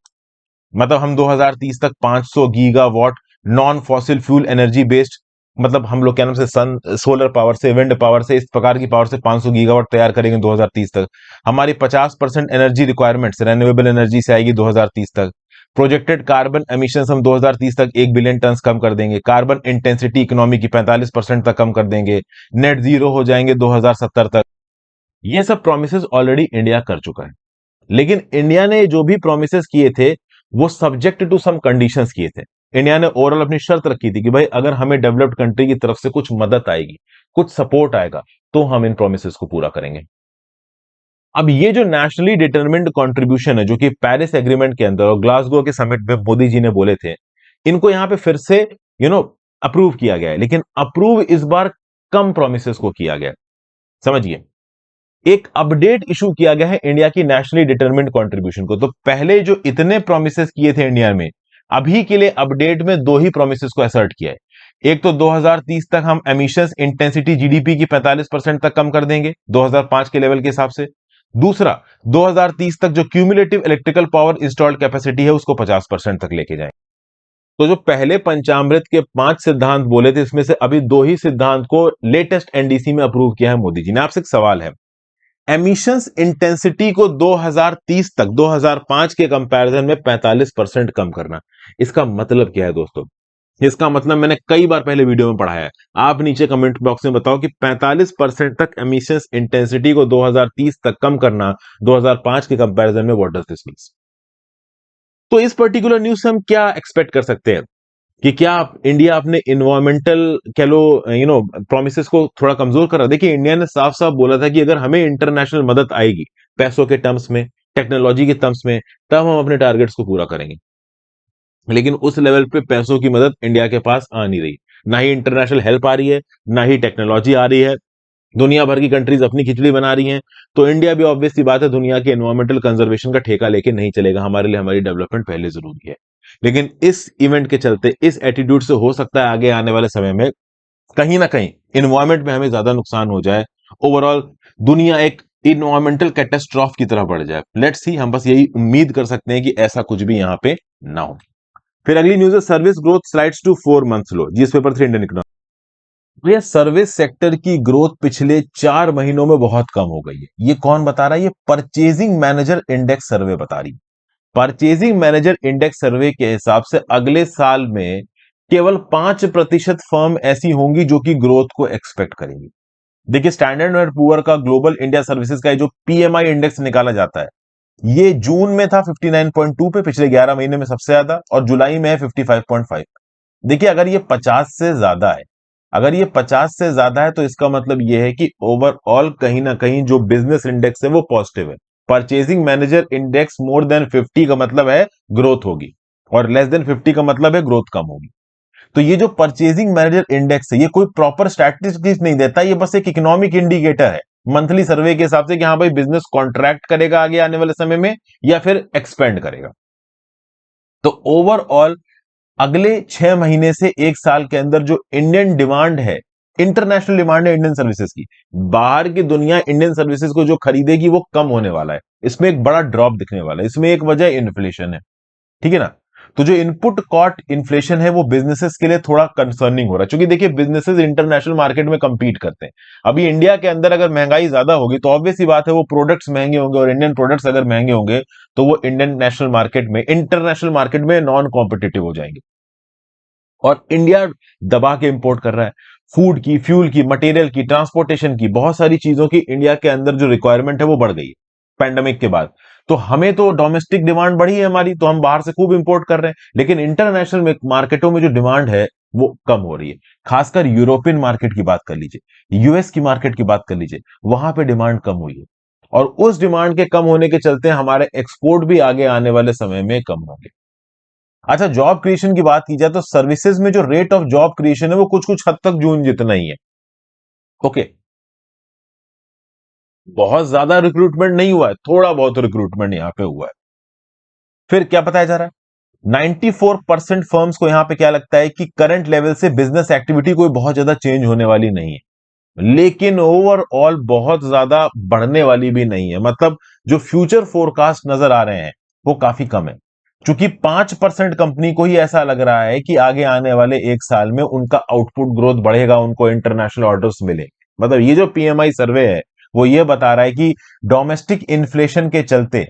Speaker 1: मतलब हम 2030 तक 500 gigawatt non fossil fuel energy based, मतलब हम लोग क्या नाम से सन सोलर पावर से, विंड पावर से, इस प्रकार की पावर से 500 गीगावाट तैयार करेंगे 2030 तक। हमारी 50% एनर्जी रिक्वायरमेंट्स रेन्यूएबल एनर्जी से आएगी 2030 तक। प्रोजेक्टेड कार्बन एमिशंस हम 2030 तक 1 बिलियन टन कम कर देंगे। कार्बन इंटेंसिटी इकोनॉमी की 45% तक कम कर देंगे। नेट जीरो हो जाएंगे 2070 तक। ये सब प्रोमिसेस ऑलरेडी इंडिया कर चुका है, लेकिन इंडिया ने जो भी प्रोमिसेस किए थे वो सब्जेक्ट टू सम कंडीशंस किए थे। इंडिया ने ओवरऑल अपनी शर्त रखी थी कि भाई अगर हमें डेवलप्ड कंट्री की तरफ से कुछ मदद आएगी, कुछ सपोर्ट आएगा, तो हम इन प्रोमिसेस को पूरा करेंगे। अब ये जो नेशनली डिटरमिन्ड कंट्रीब्यूशन है, जो कि पेरिस एग्रीमेंट के अंदर और ग्लासगो के समिट में मोदी जी ने बोले थे, इनको यहां पे फिर से अप्रूव किया गया है, लेकिन अप्रूव इस बार कम प्रोमिसेस को किया गया है। समझिए, एक अपडेट इशू किया गया है इंडिया की नेशनली डिटरमिन्ड कंट्रीब्यूशन को। तो पहले जो इतने प्रोमिसेस किए थे इंडिया में, अभी के लिए अपडेट में दो ही प्रोमिसेस को असर्ट किया है। एक तो 2030 तक हम एमिशंस इंटेंसिटी जीडीपी की 45% तक कम कर देंगे 2005 के लेवल के हिसाब से। दूसरा, 2030 तक जो cumulative electrical power installed capacity है उसको 50% तक लेके जाएं। तो जो पहले पंचामृत के 5 सिद्धांत बोले थे, इसमें से अभी दो ही सिद्धांत को लेटेस्ट एनडीसी में अप्रूव किया है मोदी जी ने। आपसे एक सवाल है, एमिशंस इंटेंसिटी को 2030 तक 2005 के कंपैरिजन में 45% कम करना, इसका मतलब क्या है दोस्तों? इसका मतलब मैंने कई बार पहले वीडियो में पढ़ाया है। आप नीचे कमेंट बॉक्स में बताओ कि 45% तक एमिशंस इंटेंसिटी को 2030 तक कम करना 2005 के कंपैरिजन में, व्हाट डज दिस मीन्स? तो इस पर्टिकुलर न्यूज से हम क्या एक्सपेक्ट कर सकते हैं कि क्या इंडिया अपने इन्वायरमेंटल कह लो प्रोमिसेस को थोड़ा कमजोर कर रहा है? देखिए, इंडिया ने साफ साफ बोला था कि अगर हमें इंटरनेशनल मदद आएगी पैसों के टर्म्स में, टेक्नोलॉजी के टर्म्स में, तब हम अपने टारगेट्स को पूरा करेंगे। लेकिन उस लेवल पे पैसों की मदद इंडिया के पास आ नहीं रही, ना ही इंटरनेशनल हेल्प आ रही है, ना ही टेक्नोलॉजी आ रही है। दुनिया भर की कंट्रीज अपनी खिचड़ी बना रही हैं, तो इंडिया भी ऑब्वियस सी बात है दुनिया के एनवायरमेंटल कंजर्वेशन का ठेका लेके नहीं चलेगा। हमारे लिए हमारी डेवलपमेंट पहले जरूरी है। लेकिन इस इवेंट के चलते, इस एटीट्यूड से हो सकता है आगे आने वाले समय में कहीं ना कहीं इन्वायरमेंट में हमें ज्यादा नुकसान हो जाए। ओवरऑल दुनिया एक इन्वायरमेंटल कैटेस्ट्रॉफ की तरफ बढ़ जाए। लेट्स सी, हम बस यही उम्मीद कर सकते हैं कि ऐसा कुछ भी यहां पे ना हो। फिर अगली न्यूज है, service growth slides to 4 months low, GS paper 3 Indian economy. भैया, सर्विस सेक्टर की ग्रोथ पिछले 4 महीनों में बहुत कम हो गई है। ये कौन बता रहा है? ये परचेजिंग मैनेजर इंडेक्स सर्वे बता रही है। परचेजिंग मैनेजर इंडेक्स सर्वे के हिसाब से अगले साल में केवल 5% फर्म ऐसी होंगी जो कि ग्रोथ को एक्सपेक्ट करेंगी। देखिए, स्टैंडर्ड एंड पुअर का ग्लोबल इंडिया सर्विसेज का जो पीएमआई इंडेक्स निकाला जाता है, ये जून में था 59.2 पे, पिछले 11 महीने में सबसे ज्यादा, और जुलाई में है 55.5। देखिए, अगर ये 50 से ज्यादा है, अगर ये 50 से ज्यादा है, तो इसका मतलब ये है कि ओवरऑल कहीं ना कहीं जो बिजनेस इंडेक्स है वो पॉजिटिव है। Purchasing manager index more than 50 का मतलब है ग्रोथ होगी, और लेस देन 50 का मतलब है ग्रोथ कम होगी। तो ये जो परचेजिंग मैनेजर इंडेक्स है, ये कोई प्रॉपर स्टैटिस्टिक्स नहीं देता, ये बस एक इकोनॉमिक इंडिकेटर है मंथली सर्वे के हिसाब से कि हाँ भाई, बिजनेस कॉन्ट्रैक्ट करेगा आगे आने वाले समय में या फिर एक्सपेंड करेगा। तो ओवरऑल अगले 6 महीने से 1 साल के अंदर जो इंडियन डिमांड है, इंटरनेशनल डिमांड है इंडियन सर्विसेज की, बाहर की दुनिया इंडियन सर्विसेज को जो खरीदेगी वो कम होने वाला है। इसमें एक बड़ा ड्रॉप दिखने वाला है। इसमें एक वजह इन्फ्लेशन है, ठीक है ना? तो जो इनपुट कॉस्ट इन्फ्लेशन है वो बिजनेसेस के लिए थोड़ा कंसर्निंग हो रहा है, क्योंकि देखिए बिजनेसेस इंटरनेशनल मार्केट में compete करते हैं। अभी इंडिया के अंदर अगर महंगाई ज्यादा होगी तो ऑब्वियस सी बात है वो प्रोडक्ट्स महंगे होंगे, और इंडियन प्रोडक्ट्स अगर महंगे होंगे तो वो इंडियन नेशनल मार्केट में, इंटरनेशनल मार्केट में नॉन कॉम्पिटिटिव हो जाएंगे। और इंडिया दबा के इंपोर्ट कर रहा है फूड की, फ्यूल की, मटेरियल की, ट्रांसपोर्टेशन की, बहुत सारी चीजों की इंडिया के अंदर जो रिक्वायरमेंट है वो बढ़ गई है पैंडेमिक के बाद। तो हमें तो डोमेस्टिक डिमांड बढ़ी है हमारी, तो हम बाहर से खूब इंपोर्ट कर रहे हैं, लेकिन इंटरनेशनल मार्केटों में जो डिमांड है वो कम हो रही है। खासकर यूरोपियन मार्केट की बात कर लीजिए, यूएस की मार्केट की बात कर लीजिए, वहां पे डिमांड कम हुई है। और उस डिमांड के कम होने के चलते हमारे एक्सपोर्ट भी आगे आने वाले समय में कम होंगे। अच्छा, जॉब क्रिएशन की बात की जाए तो सर्विसेज में जो रेट ऑफ जॉब क्रिएशन है वो कुछ कुछ हद तक जून जितना ही है। ओके, बहुत ज्यादा रिक्रूटमेंट नहीं हुआ है, थोड़ा बहुत रिक्रूटमेंट यहां पे हुआ है। फिर क्या बताया जा रहा है, 94% फर्म्स को यहां पे क्या लगता है कि करंट लेवल से बिजनेस एक्टिविटी कोई बहुत ज्यादा चेंज होने वाली नहीं है, लेकिन ओवरऑल बहुत ज्यादा बढ़ने वाली भी नहीं है। मतलब जो फ्यूचर फोरकास्ट नजर आ रहे हैं वो काफी कम है, क्योंकि 5% कंपनी को ही ऐसा लग रहा है कि आगे आने वाले एक साल में उनका आउटपुट ग्रोथ बढ़ेगा, उनको इंटरनेशनल ऑर्डर्स मिले। मतलब ये जो पीएमआई सर्वे है वो ये बता रहा है कि डोमेस्टिक इन्फ्लेशन के चलते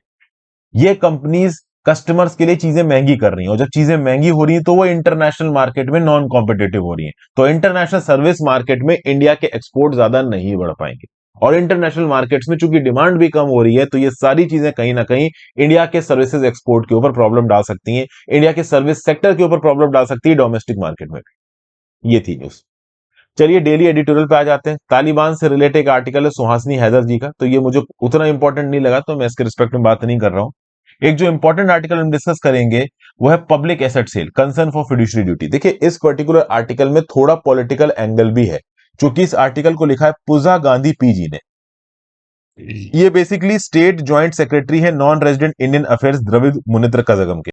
Speaker 1: ये कंपनीज कस्टमर्स के लिए चीजें महंगी कर रही हैं, और जब चीजें महंगी हो रही हैं तो वो इंटरनेशनल मार्केट में नॉन कॉम्पिटेटिव हो रही हैं, तो इंटरनेशनल सर्विस मार्केट में इंडिया के एक्सपोर्ट ज्यादा नहीं बढ़ पाएंगे। और इंटरनेशनल मार्केट्स में चूंकि डिमांड भी कम हो रही है, तो ये सारी चीजें कहीं ना कहीं इंडिया के सर्विसेज एक्सपोर्ट के ऊपर प्रॉब्लम डाल सकती हैं, इंडिया के सर्विस सेक्टर के ऊपर प्रॉब्लम डाल सकती है डोमेस्टिक मार्केट में। ये थी न्यूज। चलिए डेली एडिटोरियल पे आ जाते हैं। तालिबान से रिलेटेड एक आर्टिकल है सुहासिनी हैदर जी का, तो ये मुझे उतना इंपॉर्टेंट नहीं लगा, तो मैं इसके रिस्पेक्ट में बात नहीं कर रहा हूं। एक जो इंपॉर्टेंट आर्टिकल हम डिस्कस करेंगे वो है public asset sale, concern for fiduciary duty. देखिए इस पर्टिकुलर आर्टिकल में थोड़ा पॉलिटिकल एंगल भी है, क्योंकि इस आर्टिकल को लिखा है पूजा गांधी पीजी ने। ये बेसिकली स्टेट ज्वाइंट सेक्रेटरी है non resident Indian affairs Dravida Munnetra Kazhagam के।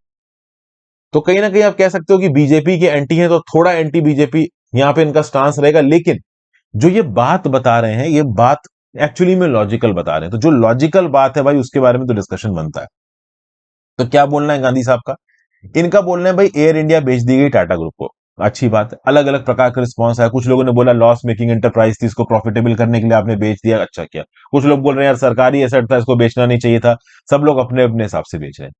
Speaker 1: तो कहीं ना कहीं आप कह सकते हो कि बीजेपी के एंटी है, तो थोड़ा एंटी बीजेपी यहां पे इनका स्टांस रहेगा, लेकिन जो ये बात बता रहे हैं ये बात एक्चुअली में लॉजिकल बता रहे हैं। तो जो लॉजिकल बात है भाई उसके बारे में तो डिस्कशन बनता है। तो क्या बोलना है गांधी साहब का, इनका बोलना है भाई एयर इंडिया बेच दी गई टाटा ग्रुप को। अच्छी बात है, अलग अलग प्रकार का रिस्पॉन्स है। कुछ लोगों ने बोला लॉस मेकिंग एंटरप्राइज थी, इसको प्रॉफिटेबल करने के लिए आपने बेच दिया, अच्छा किया। कुछ लोग बोल रहे हैं यार सरकारी एसेट था, इसको बेचना नहीं चाहिए था। सब लोग अपने अपने हिसाब से बेच रहे हैं।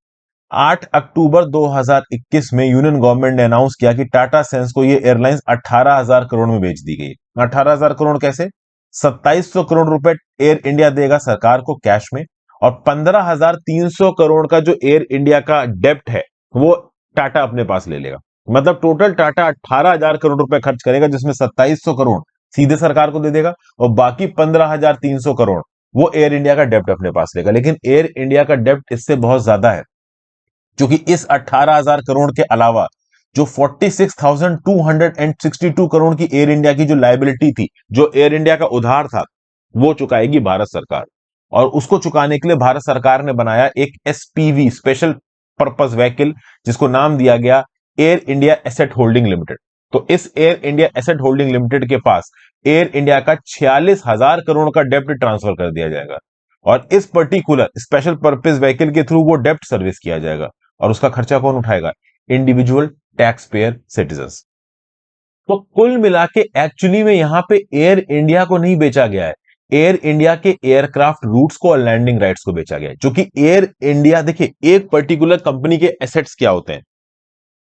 Speaker 1: 8 अक्टूबर 2021 में यूनियन गवर्नमेंट ने अनाउंस किया कि टाटा सेंस को ये एयरलाइंस 18,000 करोड़ में बेच दी गई। 18,000 करोड़ कैसे, 2700 करोड़ रुपए एयर इंडिया देगा सरकार को कैश में, और 15,300 करोड़ का जो एयर इंडिया का डेप्ट है वो टाटा अपने पास ले लेगा। मतलब टोटल टाटा 18,000 करोड़ रुपए खर्च करेगा, जिसमें 2700 करोड़ सीधे सरकार को दे देगा, और बाकी 15,300 करोड़ वो एयर इंडिया का डेप्ट अपने पास लेगा। लेकिन एयर इंडिया का डेप्ट इससे बहुत ज्यादा है, क्योंकि इस 18,000 करोड़ के अलावा जो 46,262 करोड़ की एयर इंडिया की जो लायबिलिटी थी, जो एयर इंडिया का उधार था, वो चुकाएगी भारत सरकार। और उसको चुकाने के लिए भारत सरकार ने बनाया एक एसपीवी, स्पेशल पर्पस व्हीकल, जिसको नाम दिया गया air India asset holding limited. तो इस air India asset holding limited के पास एयर इंडिया का 46,000 करोड़ का डेप्ट ट्रांसफर कर दिया जाएगा, और इस पर्टिकुलर स्पेशल पर्पस व्हीकल के थ्रू वो डेप्ट सर्विस किया जाएगा। और उसका खर्चा कौन उठाएगा, इंडिविजुअल टैक्स पेयर सिटीजन। तो कुल मिला के एक्चुअली में यहां पे एयर इंडिया को नहीं बेचा गया है, एयर इंडिया के एयरक्राफ्ट रूट्स को और लैंडिंग राइट्स को बेचा गया है। क्योंकि एयर इंडिया, देखिए एक पर्टिकुलर कंपनी के एसेट्स क्या होते हैं,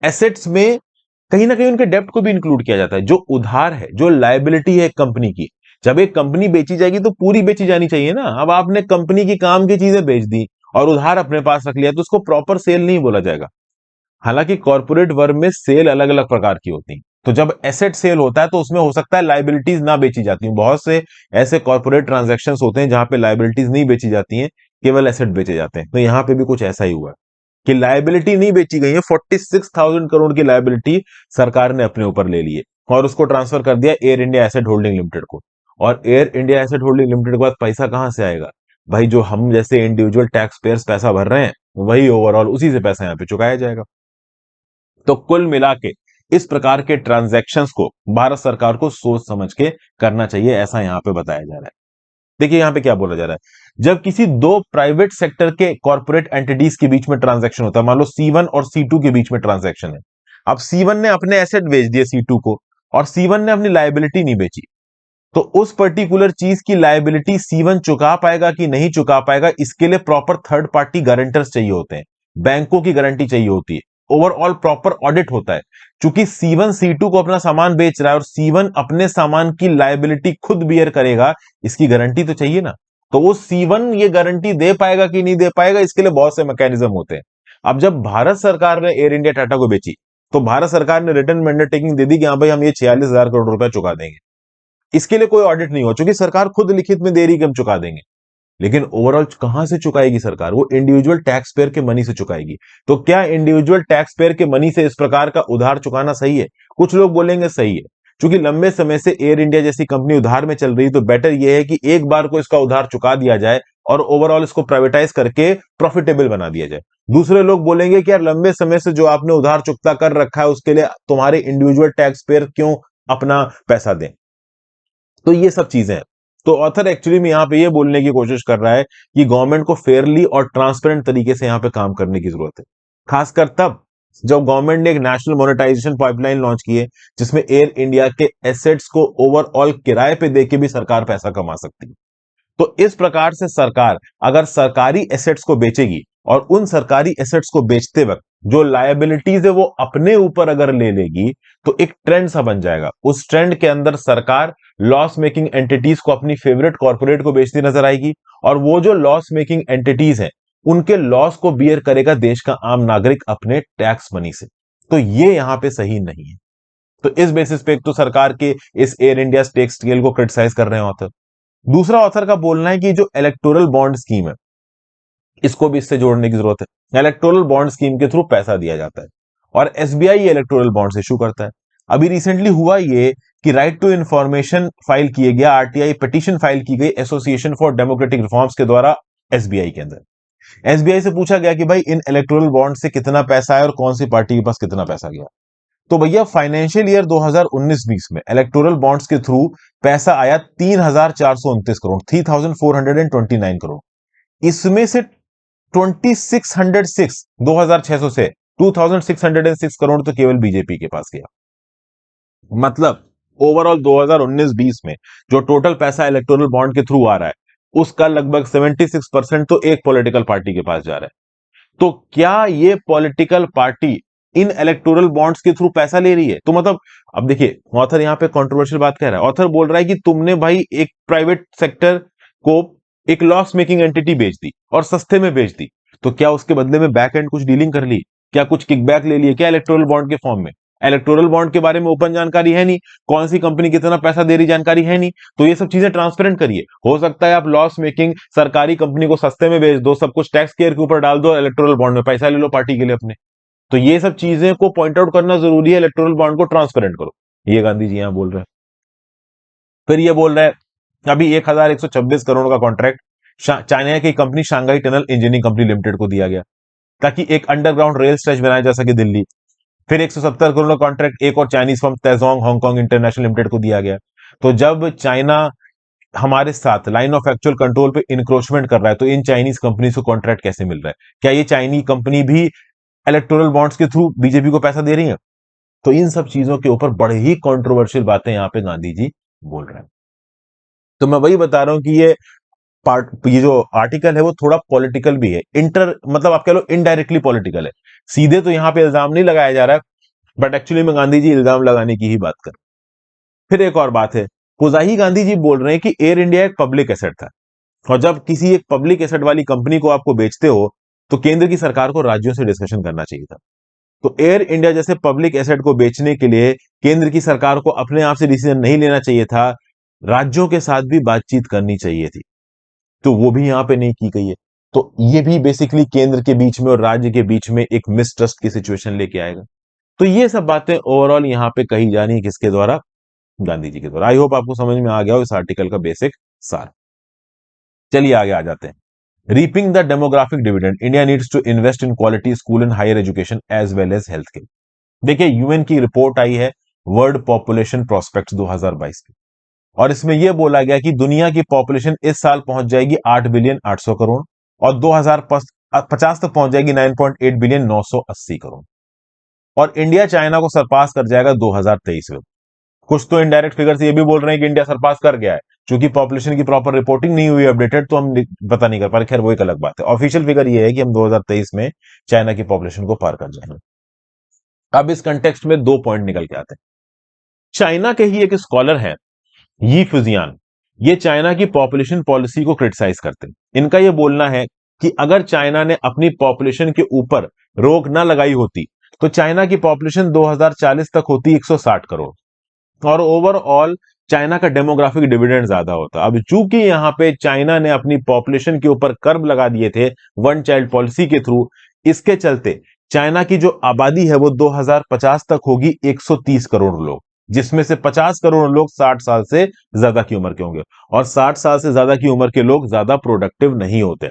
Speaker 1: एसेट्स में कहीं ना कहीं उनके डेप्ट को भी इंक्लूड किया जाता है। जो उधार है, जो लायबिलिटी है एक कंपनी की, जब एक कंपनी बेची जाएगी तो पूरी बेची जानी चाहिए ना। अब आपने कंपनी की काम की चीजें बेच दी और उधार अपने पास रख लिया, तो उसको प्रॉपर सेल नहीं बोला जाएगा। हालांकि कॉर्पोरेट वर्ल्ड में सेल अलग अलग प्रकार की होती है, तो जब एसेट सेल होता है तो उसमें हो सकता है लाइबिलिटीज ना बेची जाती हैं। बहुत से ऐसे कॉर्पोरेट ट्रांजैक्शंस होते हैं जहां पे लाइबिलिटीज नहीं बेची जाती हैं, केवल एसेट बेचे जाते हैं। तो यहां पे भी कुछ ऐसा ही हुआ है कि लायबिलिटी नहीं बेची गई है, 46,000 करोड़ की लायबिलिटी सरकार ने अपने ऊपर ले ली है और उसको ट्रांसफर कर दिया air India asset holding limited को। और air India asset holding limited के बाद पैसा कहां से आएगा भाई, जो हम जैसे इंडिविजुअल टैक्स पेयर्स पैसा भर रहे हैं वही ओवरऑल उसी से पैसा यहां पे चुकाया जाएगा। तो कुल मिला के इस प्रकार के ट्रांजैक्शंस को भारत सरकार को सोच समझ के करना चाहिए, ऐसा यहां पे बताया जा रहा है। देखिए यहां पे क्या बोला जा रहा है, जब किसी दो प्राइवेट सेक्टर के कॉर्पोरेट एंटिटीज के बीच में ट्रांजैक्शन होता है, मान लो C1 और C2 के बीच में ट्रांजैक्शन है। अब C1 ने अपने एसेट बेच दिए C2 को, और C1 ने अपनी लायबिलिटी नहीं बेची, तो उस पर्टिकुलर चीज की लायबिलिटी C1 चुका पाएगा कि नहीं चुका पाएगा, इसके लिए प्रॉपर थर्ड पार्टी गारंटर्स चाहिए होते हैं, बैंकों की गारंटी चाहिए होती है, ओवरऑल प्रॉपर ऑडिट होता है। क्योंकि C1 C2 को अपना सामान बेच रहा है और C1 अपने सामान की लायबिलिटी खुद बियर करेगा, इसकी गारंटी तो चाहिए ना। तो वो C1 ये गारंटी दे पाएगा कि नहीं दे पाएगा, इसके लिए बहुत से मैकेनिज्म होते हैं। अब जब भारत सरकार ने एयर इंडिया टाटा को बेची, तो भारत सरकार ने रिटर्न अंडरटेकिंग दे दी कि हाँ भाई हम ये 46,000 करोड़ रुपए चुका देंगे। इसके लिए कोई ऑडिट नहीं हो, चूंकि सरकार खुद लिखित में दे रही कि हम चुका देंगे। लेकिन ओवरऑल कहां से चुकाएगी सरकार, वो इंडिविजुअल टैक्स पेयर के मनी से चुकाएगी। तो क्या इंडिविजुअल टैक्स पेयर के मनी से इस प्रकार का उधार चुकाना सही है? कुछ लोग बोलेंगे सही है, क्योंकि लंबे समय से एयर इंडिया जैसी कंपनी उधार में चल रही, तो बेटर यह है कि एक बार को इसका उधार चुका दिया जाए और ओवरऑल इसको प्राइवेटाइज करके प्रॉफिटेबल बना दिया जाए। दूसरे लोग बोलेंगे कि यार लंबे समय से जो आपने उधार चुकता कर रखा है उसके लिए तुम्हारे इंडिविजुअल टैक्स पेयर क्यों अपना पैसा दें। तो ये सब चीजें हैं। तो ऑथर एक्चुअली में यहां पे ये बोलने की कोशिश कर रहा है कि गवर्नमेंट को फेयरली और ट्रांसपेरेंट तरीके से यहां पे काम करने की जरूरत है, खासकर तब जब गवर्नमेंट ने एक नेशनल मोनेटाइजेशन पाइपलाइन लॉन्च की है, जिसमें एयर इंडिया के एसेट्स को ओवरऑल किराए पे देके भी सरकार पैसा कमा सकती है। तो इस प्रकार से सरकार अगर सरकारी एसेट्स को बेचेगी और उन सरकारी एसेट्स को बेचते वक्त जो लायबिलिटीज है वो अपने ऊपर अगर ले लेगी, तो एक ट्रेंड सा बन जाएगा। उस ट्रेंड के अंदर सरकार लॉस मेकिंग एंटिटीज को अपनी फेवरेट कॉर्पोरेट को बेचती नजर आएगी, और वो जो लॉस मेकिंग एंटिटीज हैं उनके लॉस को बियर करेगा देश का आम नागरिक अपने टैक्स मनी से। तो ये यहां पे सही नहीं है। तो इस बेसिस पे एक तो सरकार के इस एयर इंडिया स्टेक स्केल को क्रिटिसाइज कर रहे हैं ऑथर। दूसरा ऑथर का बोलना है कि जो इलेक्टोरल बॉन्ड स्कीम है इसको भी इससे जोड़ने की जरूरत है। इलेक्टोरल बॉन्ड स्कीम के थ्रू पैसा दिया जाता है और एसबीआई इलेक्टोरल बॉन्ड्स इश्यू करता है। अभी रिसेंटली हुआ ये कि राइट टू इंफॉर्मेशन फाइल किए गया, आरटीआई पिटीशन फाइल की गई एसोसिएशन फॉर डेमोक्रेटिक रिफॉर्म्स के द्वारा एसबीआई के अंदर। एसबीआई से पूछा गया कि भाई इन इलेक्टोरल बॉन्ड से कितना पैसा है और कौन सी पार्टी के पास कितना पैसा गया। तो भैया फाइनेंशियल ईयर 2019-20 में इलेक्टोरल बॉन्ड्स के थ्रू पैसा आया 3,429 करोड़, 3,429 करोड़। इसमें से 2606 2600 से 2606 करोड़ तो केवल बीजेपी के पास गया। मतलब ओवरऑल 2019-20 में जो टोटल पैसा इलेक्टोरल बॉन्ड के थ्रू आ रहा है उसका लगभग 76% तो एक पॉलिटिकल पार्टी के पास जा रहा है। तो क्या ये पॉलिटिकल पार्टी इन इलेक्टोरल बॉन्ड्स के थ्रू पैसा ले रही है? तो मतलब अब देखिए ऑथर यहां पे कंट्रोवर्शियल बात कह रहा है। ऑथर बोल रहा है कि तुमने भाई एक प्राइवेट सेक्टर को एक लॉस मेकिंग एंटिटी बेच दी और सस्ते में बेच दी, तो क्या उसके बदले में बैक एंड कुछ डीलिंग कर ली? क्या कुछ किकबैक ले लिए क्या इलेक्टोरल बॉन्ड के फॉर्म में? इलेक्टोरल बॉन्ड के बारे में ओपन जानकारी है नहीं, कौन सी कंपनी कितना पैसा दे रही जानकारी है नहीं, तो ये सब चीजें ट्रांसपेरेंट करिए। हो सकता है आप लॉस मेकिंग सरकारी कंपनी को सस्ते में बेच दो, सब कुछ टैक्स केयर के ऊपर डाल दो, इलेक्टोरल बॉन्ड में पैसा ले लो पार्टी के लिए अपने। तो ये सब चीजें को पॉइंट आउट करना जरूरी है, इलेक्टोरल बॉन्ड को ट्रांसपेरेंट करो, ये गांधी जी यहां बोल रहे हैं। फिर ये बोल रहा है अभी 1,126 करोड़ का कॉन्ट्रैक्ट चाइना की company Shanghai tunnel engineering company limited को दिया गया ताकि एक अंडरग्राउंड रेल स्ट्रेच बनाया जा सके दिल्ली। फिर 170 करोड़ का कॉन्ट्रैक्ट एक और चाइनीज फर्म तेजोंग हांगकांग इंटरनेशनल लिमिटेड को दिया गया। तो जब चाइना हमारे साथ लाइन ऑफ एक्चुअल कंट्रोल पे इंक्रोचमेंट कर रहा है, तो इन चाइनीज कंपनी को कॉन्ट्रैक्ट कैसे मिल रहा है? क्या ये चाइनीज कंपनी भी इलेक्टोरल बॉन्ड्स के थ्रू बीजेपी को पैसा दे रही है? तो इन सब चीजों के ऊपर बड़े ही कंट्रोवर्शियल बातें यहां पे गांधी जी बोल रहे हैं। तो मैं वही बता रहा हूं कि ये जो आर्टिकल है वो थोड़ा पॉलिटिकल भी है, मतलब आप कह लो इनडायरेक्टली पॉलिटिकल है। सीधे तो यहां पे इल्जाम नहीं लगाया जा रहा है, बट एक्चुअली में गांधी जी इल्जाम लगाने की ही बात कर। फिर एक और बात है, पुजाही गांधी जी बोल रहे हैं कि एयर इंडिया एक पब्लिक एसेट था, और जब किसी एक पब्लिक एसेट वाली कंपनी को आपको बेचते हो तो केंद्र की सरकार को राज्यों से डिस्कशन करना चाहिए था। तो एयर इंडिया जैसे पब्लिक एसेट को बेचने के लिए केंद्र की सरकार को अपने आप से डिसीजन नहीं लेना चाहिए था, राज्यों के साथ भी बातचीत करनी चाहिए थी। तो वो भी यहां पे नहीं की गई है। तो ये भी बेसिकली केंद्र के बीच में और राज्य के बीच में एक मिसट्रस्ट की सिचुएशन लेके आएगा। तो ये सब बातें ओवरऑल यहां पे कही जा रही है किसके द्वारा? गांधी जी के द्वारा। आई होप आपको समझ में आ गया हो इस आर्टिकल का बेसिक सार। चलिए आगे आ जाते हैं। Reaping the demographic dividend, India needs to invest in quality school and higher education as well as health care. देखिए यूएन की रिपोर्ट आई है वर्ल्ड पॉपुलेशन प्रोस्पेक्ट्स 2022 की, और इसमें यह बोला गया कि दुनिया की पॉपुलेशन इस साल पहुंच जाएगी 8 बिलियन 800 करोड़ और 2050 तक पहुंच जाएगी 9.8 बिलियन 980 करोड़, और इंडिया चाइना को सरपास कर जाएगा 2023 में। कुछ तो इनडायरेक्ट फिगर्स ये भी बोल रहे हैं कि इंडिया सरपास कर गया है, क्योंकि पॉपुलेशन की प्रॉपर रिपोर्टिंग नहीं हुई अपडेटेड, तो हम पता नहीं कर पा रहे। खैर वो एक अलग बात है। ऑफिशियल फिगर ये है कि हम 2023 में चाइना की पॉपुलेशन को पार कर जाएंगे। अब इस कंटेक्स्ट में दो पॉइंट निकल के आते हैं। चाइना के ही एक स्कॉलर है यी फुजियान, ये चाइना की पॉपुलेशन पॉलिसी को क्रिटिसाइज करते हैं। इनका यह बोलना है कि अगर चाइना ने अपनी पॉपुलेशन के ऊपर रोक ना लगाई होती तो चाइना की पॉपुलेशन 2040 तक होती 160 करोड़, और ओवरऑल चाइना का डेमोग्राफिक डिविडेंड ज्यादा होता। अब चूंकि यहां पे चाइना ने अपनी पॉपुलेशन के ऊपर कर्व लगा दिए थे वन चाइल्ड पॉलिसी के थ्रू, इसके चलते चाइना की जो आबादी है वो 2050 तक होगी 130 करोड़ लोग, जिसमें से 50 करोड़ लोग 60 साल से ज्यादा की उम्र के होंगे, और 60 साल से ज्यादा की उम्र के लोग ज्यादा प्रोडक्टिव नहीं होते।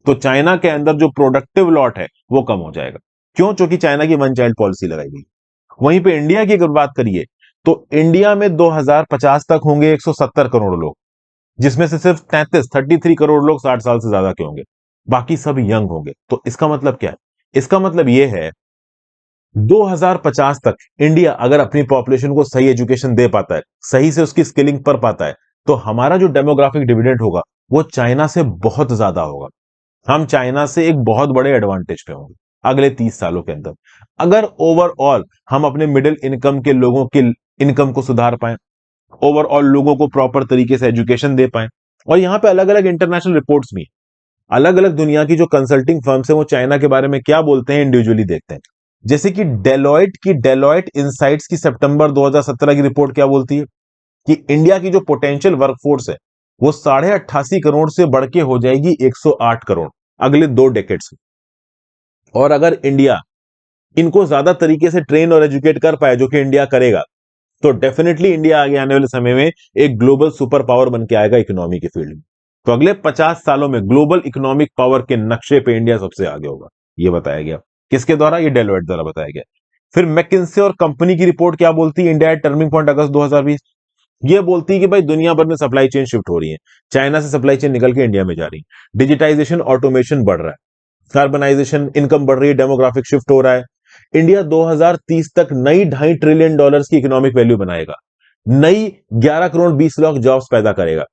Speaker 1: तो चाइना के अंदर जो प्रोडक्टिव लॉट है वो कम हो जाएगा। क्यों? क्योंकि चाइना की वन चाइल्ड पॉलिसी लगाई गई। वहीं पे इंडिया की अगर बात करिए तो इंडिया में 2050 तक होंगे 170 करोड़ लोग, जिसमें से सिर्फ 33 करोड़ लोग 60 साल से ज्यादा के होंगे, बाकी सब यंग होंगे। तो इसका मतलब क्या है? इसका मतलब यह है 2050 तक इंडिया अगर अपनी पॉपुलेशन को सही एजुकेशन दे पाता है, सही से उसकी स्किलिंग पर पाता है, तो हमारा जो डेमोग्राफिक डिविडेंड होगा वो चाइना से बहुत ज्यादा होगा। हम चाइना से एक बहुत बड़े एडवांटेज पे होंगे अगले 30 सालों के अंदर, अगर ओवरऑल हम अपने मिडिल इनकम के लोगों की इनकम को सुधार पाए, ओवरऑल लोगों को प्रॉपर तरीके से एजुकेशन दे पाए। और यहां पे अलग अलग इंटरनेशनल रिपोर्ट्स भी, अलग अलग दुनिया की जो कंसल्टिंग फर्म्स है वो चाइना के बारे में क्या बोलते हैं इंडिविजुअली देखते हैं। जैसे कि डेलॉयट इनसाइट्स की सितंबर 2017 की रिपोर्ट क्या बोलती है कि इंडिया की जो पोटेंशियल वर्कफोर्स है वो 88.5 करोड़ से बढ़ के हो जाएगी 108 करोड़ अगले 2 डेकेड्स में। और अगर इंडिया इनको ज्यादा तरीके से ट्रेन और एजुकेट कर पाए, जो कि इंडिया करेगा, तो डेफिनेटली इंडिया आगे आने वाले समय में एक ग्लोबल सुपर पावर बन के आएगा इकोनॉमी के फील्ड में। तो अगले 50 सालों में ग्लोबल इकोनॉमिक पावर के नक्शे पे इंडिया सबसे आगे होगा, ये बताया गया। किसके द्वारा? ये डेलोइट द्वारा बताया गया। फिर मैकिन्से और कंपनी की रिपोर्ट क्या बोलती है? इंडिया टर्निंग पॉइंट अगस्त 2020, ये बोलती है कि भाई दुनिया भर में सप्लाई चेन शिफ्ट हो रही है, चाइना से सप्लाई चेन निकल के इंडिया में जा रही है, डिजिटाइजेशन ऑटोमेशन बढ़ रहा है, कार्बनाइजेशन इनकम बढ़ रही है, डेमोग्राफिक शिफ्ट हो रहा है। इंडिया 2030 तक नई $2.5 ट्रिलियन की इकोनॉमिक वैल्यू बनाएगा, नई 11 करोड़ 20 लाख जॉब्स पैदा करेगा,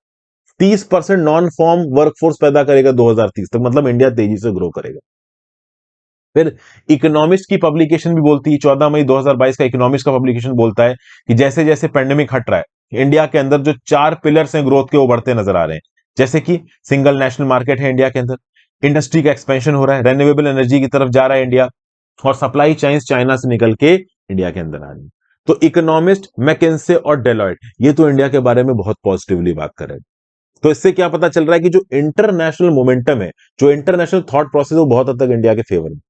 Speaker 1: 30% नॉन फॉर्म वर्कफोर्स पैदा करेगा 2030 तक, मतलब इंडिया तेजी से ग्रो करेगा। फिर इकोनॉमिस्ट की पब्लिकेशन भी बोलती है, 14 मई 2022 का इकोनॉमिस्ट का पब्लिकेशन बोलता है कि जैसे जैसे पेंडेमिक हट रहा है, इंडिया के अंदर जो 4 पिलर्स हैं ग्रोथ के वो बढ़ते नजर आ रहे हैं। जैसे कि सिंगल नेशनल मार्केट है इंडिया के अंदर, इंडस्ट्री का एक्सपेंशन हो रहा है, रेन्यूएबल एनर्जी की तरफ जा रहा है इंडिया, और सप्लाई चेन्स चाइना से निकल के इंडिया के अंदर आ रही है। तो इकोनॉमिस्ट, मैकिन्से और डेलॉयट ये तो इंडिया के बारे में बहुत पॉजिटिवली बात कर रहे हैं। तो इससे क्या पता चल रहा है कि जो इंटरनेशनल मोमेंटम है, जो इंटरनेशनल थॉट प्रोसेस है, वो बहुत हद तक इंडिया के फेवर में।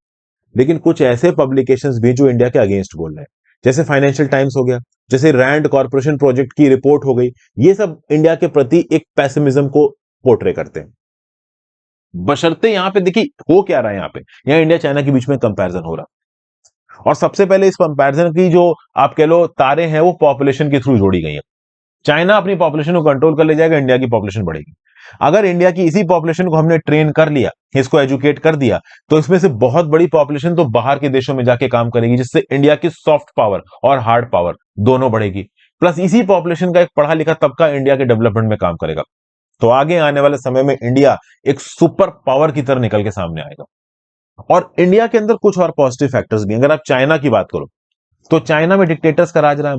Speaker 1: लेकिन कुछ ऐसे पब्लिकेशंस भी जो इंडिया के अगेंस्ट बोल रहे हैं, जैसे फाइनेंशियल टाइम्स हो गया, जैसे रैंड कॉर्पोरेशन प्रोजेक्ट की रिपोर्ट हो गई, ये सब इंडिया के प्रति एक पैसिमिज्म को पोर्ट्रे करते हैं। बशर्ते यहां पे देखिए हो क्या रहा है, यहां इंडिया चाइना के बीच में कंपैरिजन हो रहा है। और सबसे पहले इस कंपैरिजन की जो आप कह लो तारे हैं वो पॉपुलेशन के थ्रू जोड़ी गई है। चाइना अपनी पॉपुलेशन को कंट्रोल कर ले जाएगा, इंडिया की पॉपुलेशन बढ़ेगी। अगर इंडिया की इसी पॉपुलेशन को हमने ट्रेन कर लिया, इसको एजुकेट कर दिया, तो इसमें से बहुत बड़ी पॉपुलेशन तो बाहर के देशों में जाके काम करेगी, जिससे इंडिया की सॉफ्ट पावर और हार्ड पावर दोनों बढ़ेगी। प्लस इसी पॉपुलेशन का एक पढ़ा लिखा तबका इंडिया के डेवलपमेंट में काम करेगा। तो आगे आने वाले समय में इंडिया एक सुपर पावर की तरह निकल के सामने आएगा। और इंडिया के अंदर कुछ और पॉजिटिव फैक्टर्स भी हैं। अगर आप चाइना की बात करो तो चाइना में डिक्टेटर्स का राज रहा है।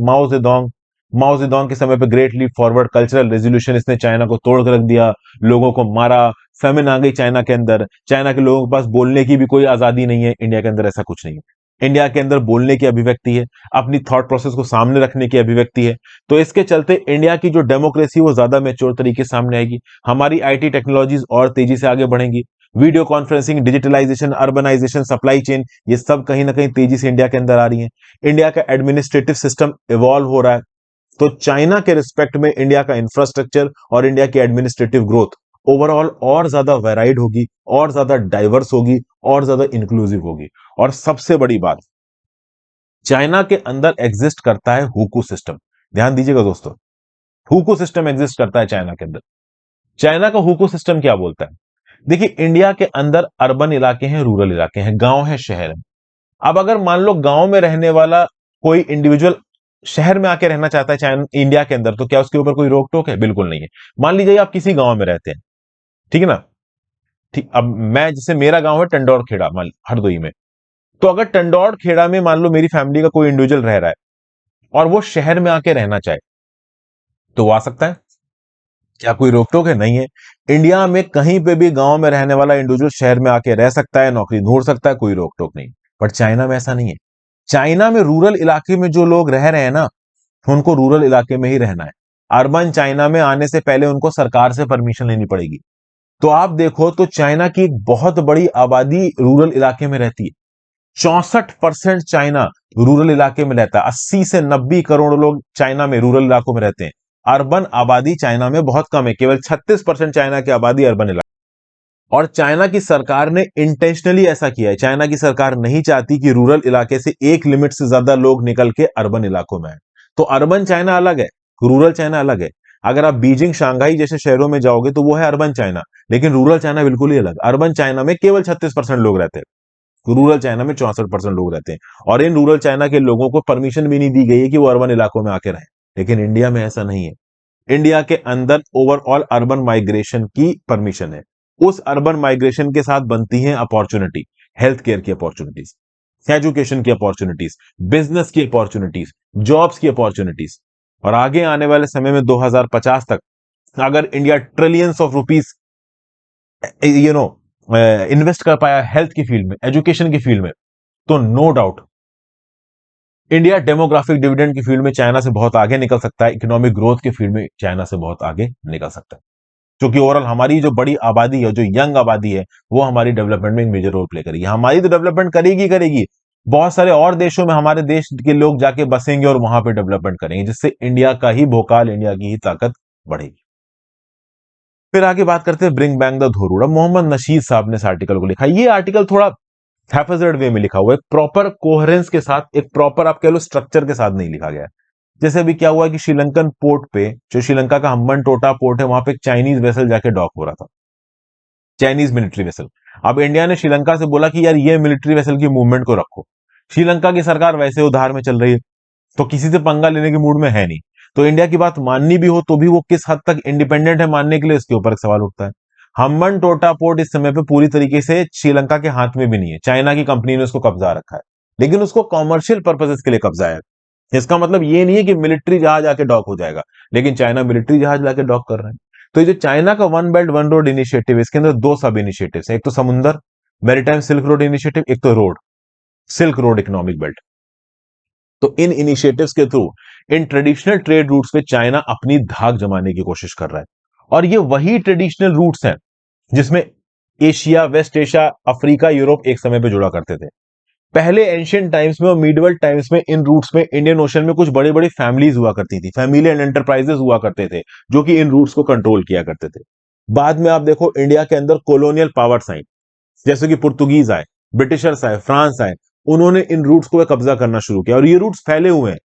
Speaker 1: माओ जेडोंग के समय पे great leap forward cultural resolution, इसने चाइना को तोड़ कर रख दिया, लोगों को मारा, फेमिन आ गई चाइना के अंदर, चाइना के लोगों के पास बोलने की भी कोई आजादी नहीं है। इंडिया के अंदर ऐसा कुछ नहीं है। इंडिया के अंदर बोलने की अभिव्यक्ति है, अपनी थॉट प्रोसेस को सामने रखने की अभिव्यक्ति है। तो इसके चलते इंडिया की जो डेमोक्रेसी वो ज्यादा मेच्योर तरीके से सामने आएगी। हमारी आईटी टेक्नोलॉजीज और तेजी से आगे बढ़ेंगी। Video conferencing, digitalisation, urbanisation, supply chain, ये सब कहीं ना कहीं तेजी से इंडिया के अंदर आ रही है। इंडिया का एडमिनिस्ट्रेटिव सिस्टम इवॉल्व हो रहा है। तो चाइना के रिस्पेक्ट में इंडिया का इंफ्रास्ट्रक्चर और इंडिया की एडमिनिस्ट्रेटिव ग्रोथ ओवरऑल और ज्यादा वेराइड होगी, और ज्यादा डाइवर्स होगी, और ज्यादा इंक्लूसिव होगी। और सबसे बड़ी बात, चाइना के अंदर एग्जिस्ट करता है हुकू सिस्टम। ध्यान दीजिएगा दोस्तों, हुकू सिस्टम एग्जिस्ट करता है चाइना के अंदर। चाइना का हुकू सिस्टम क्या बोलता है? देखिए, इंडिया के अंदर अर्बन इलाके हैं, रूरल इलाके हैं, गांव है, शहर है। अब अगर मान लो गांव में रहने वाला कोई इंडिविजुअल शहर में आके रहना चाहता है चाइना इंडिया के अंदर, तो क्या उसके ऊपर कोई रोक टोक है? बिल्कुल नहीं है। मान लीजिए आप किसी गांव में रहते हैं, ठीक है ना? ठीक, अब मैं, जैसे मेरा गांव है टंडौर खेड़ा, मान हरदोई में, तो अगर टंडौर खेड़ा में मान लो मेरी फैमिली का कोई इंडिविजुअल रह रहा है और वो शहर में आके रहना चाहे, तो वो आ सकता है। क्या कोई रोक टोक है? नहीं है। इंडिया में कहीं पे भी गांव में रहने वाला इंडिविजुअल शहर में आके रह सकता है, नौकरी ढूंढ सकता है, कोई रोक टोक नहीं। बट चाइना में ऐसा नहीं है। चाइना में रूरल इलाके में जो लोग रह रहे हैं ना, उनको रूरल इलाके में ही रहना है। अर्बन चाइना में आने से पहले उनको सरकार से परमिशन लेनी पड़ेगी। तो आप देखो तो चाइना की एक बहुत बड़ी आबादी रूरल इलाके में रहती है। 64% चाइना रूरल इलाके में रहता है। 80 से 90 करोड़ लोग चाइना में रूरल इलाकों में रहते हैं। अर्बन आबादी चाइना में बहुत कम है, केवल 36% चाइना की आबादी अर्बन इलाके। और चाइना की सरकार ने इंटेंशनली ऐसा किया है। चाइना की सरकार नहीं चाहती कि रूरल इलाके से एक लिमिट से ज्यादा लोग निकल के अर्बन इलाकों में आए। तो अर्बन चाइना अलग है, रूरल चाइना अलग है। अगर आप बीजिंग, शंघाई जैसे शहरों में जाओगे तो वो है अर्बन चाइना, लेकिन रूरल चाइना बिल्कुल ही अलग। अर्बन चाइना में केवल 36% लोग रहते हैं, रूरल चाइना में 64% लोग रहते हैं। और इन रूरल चाइना के लोगों को परमिशन भी नहीं दी गई है कि वो अर्बन इलाकों में आके रहें। लेकिन इंडिया में ऐसा नहीं है। इंडिया के अंदर ओवरऑल अर्बन माइग्रेशन की परमिशन है। उस अर्बन माइग्रेशन के साथ बनती हैं अपॉर्चुनिटी, हेल्थ केयर की अपॉर्चुनिटीज, एजुकेशन की अपॉर्चुनिटीज, बिजनेस की अपॉर्चुनिटीज, जॉब्स की अपॉर्चुनिटीज। और आगे आने वाले समय में 2050 तक अगर India trillions of rupees invest कर पाया हेल्थ की फील्ड में, एजुकेशन की फील्ड में, तो no doubt India demographic dividend की फील्ड में चाइना से बहुत आगे निकल सकता है। इकोनॉमिक ग्रोथ के फील्ड में चाइना से बहुत आगे निकल सकता है, क्योंकि ओवरऑल हमारी जो बड़ी आबादी है, जो यंग आबादी है, वो हमारी डेवलपमेंट में एक मेजर रोल प्ले करेगी। हमारी तो डेवलपमेंट करेगी करेगी, बहुत सारे और देशों में हमारे देश के लोग जाके बसेंगे और वहां पे डेवलपमेंट करेंगे, जिससे इंडिया का ही भोकाल, इंडिया की ही ताकत बढ़ेगी। फिर आगे बात करते हैं ब्रिंग बैक द धोरूड़ा। मोहम्मद नशीद साहब ने इस आर्टिकल को लिखा। ये आर्टिकल थोड़ा हैफेजर्ड वे में लिखा हुआ है, प्रॉपर कोहेरेंस के साथ, एक प्रॉपर आप कह लो स्ट्रक्चर के साथ नहीं लिखा गया है। जैसे अभी क्या हुआ कि श्रीलंकन पोर्ट पे, जो श्रीलंका का हम्बन टोटा पोर्ट है, वहां पे एक चाइनीज वेसल जाके डॉक हो रहा था, चाइनीज मिलिट्री वेसल। अब इंडिया ने श्रीलंका से बोला कि यार ये मिलिट्री वेसल की मूवमेंट को रखो। श्रीलंका की सरकार वैसे उधार में चल रही है, तो किसी से पंगा लेने के मूड में है नहीं। तो इंडिया की बात माननी भी हो तो भी वो किस हद तक इंडिपेंडेंट है मानने के लिए, इसके ऊपर एक सवाल उठता है। हम्बन टोटा पोर्ट इस समय पे पूरी तरीके से श्रीलंका के हाथ में भी नहीं है, चाइना की कंपनी ने उसको कब्जा रखा है, लेकिन उसको कॉमर्शियल पर्पसेस के लिए कब्जा है। इसका मतलब ये नहीं है कि मिलिट्री जहाज आके डॉक हो जाएगा, लेकिन चाइना मिलिट्री जहाज लाके डॉक कर रहे हैं। तो ये जो चाइना का one belt one road initiative, इसके अंदर दो सब इनिशिएटिव है। एक तो समुंदर मैरीटाइम सिल्क रोड इनिशिएटिव, एक तो road silk road economic belt. तो इन इनिशिएटिव्स के through in traditional trade routes पे चाइना अपनी धाक जमाने की कोशिश कर रहा है। और ये वही ट्रेडिशनल रूट्स हैं जिसमें Asia, west Asia, Africa, Europe एक समय पे जुड़ा करते थे। पहले एंशियंट टाइम्स में और मीडिवल टाइम्स में इन रूट्स में, इंडियन ओशन में कुछ बड़ी बड़ी फैमिलीज हुआ करती थी, फैमिली एंड एंटरप्राइजेस हुआ करते थे, जो कि इन रूट्स को कंट्रोल किया करते थे। बाद में आप देखो इंडिया के अंदर कॉलोनियल पावर्स आई, जैसे कि पुर्तगीज आए, ब्रिटिशर्स आए, फ्रांस आए। उन्होंने इन रूट्स को कब्जा करना शुरू किया और ये रूट्स फैले हुए हैं।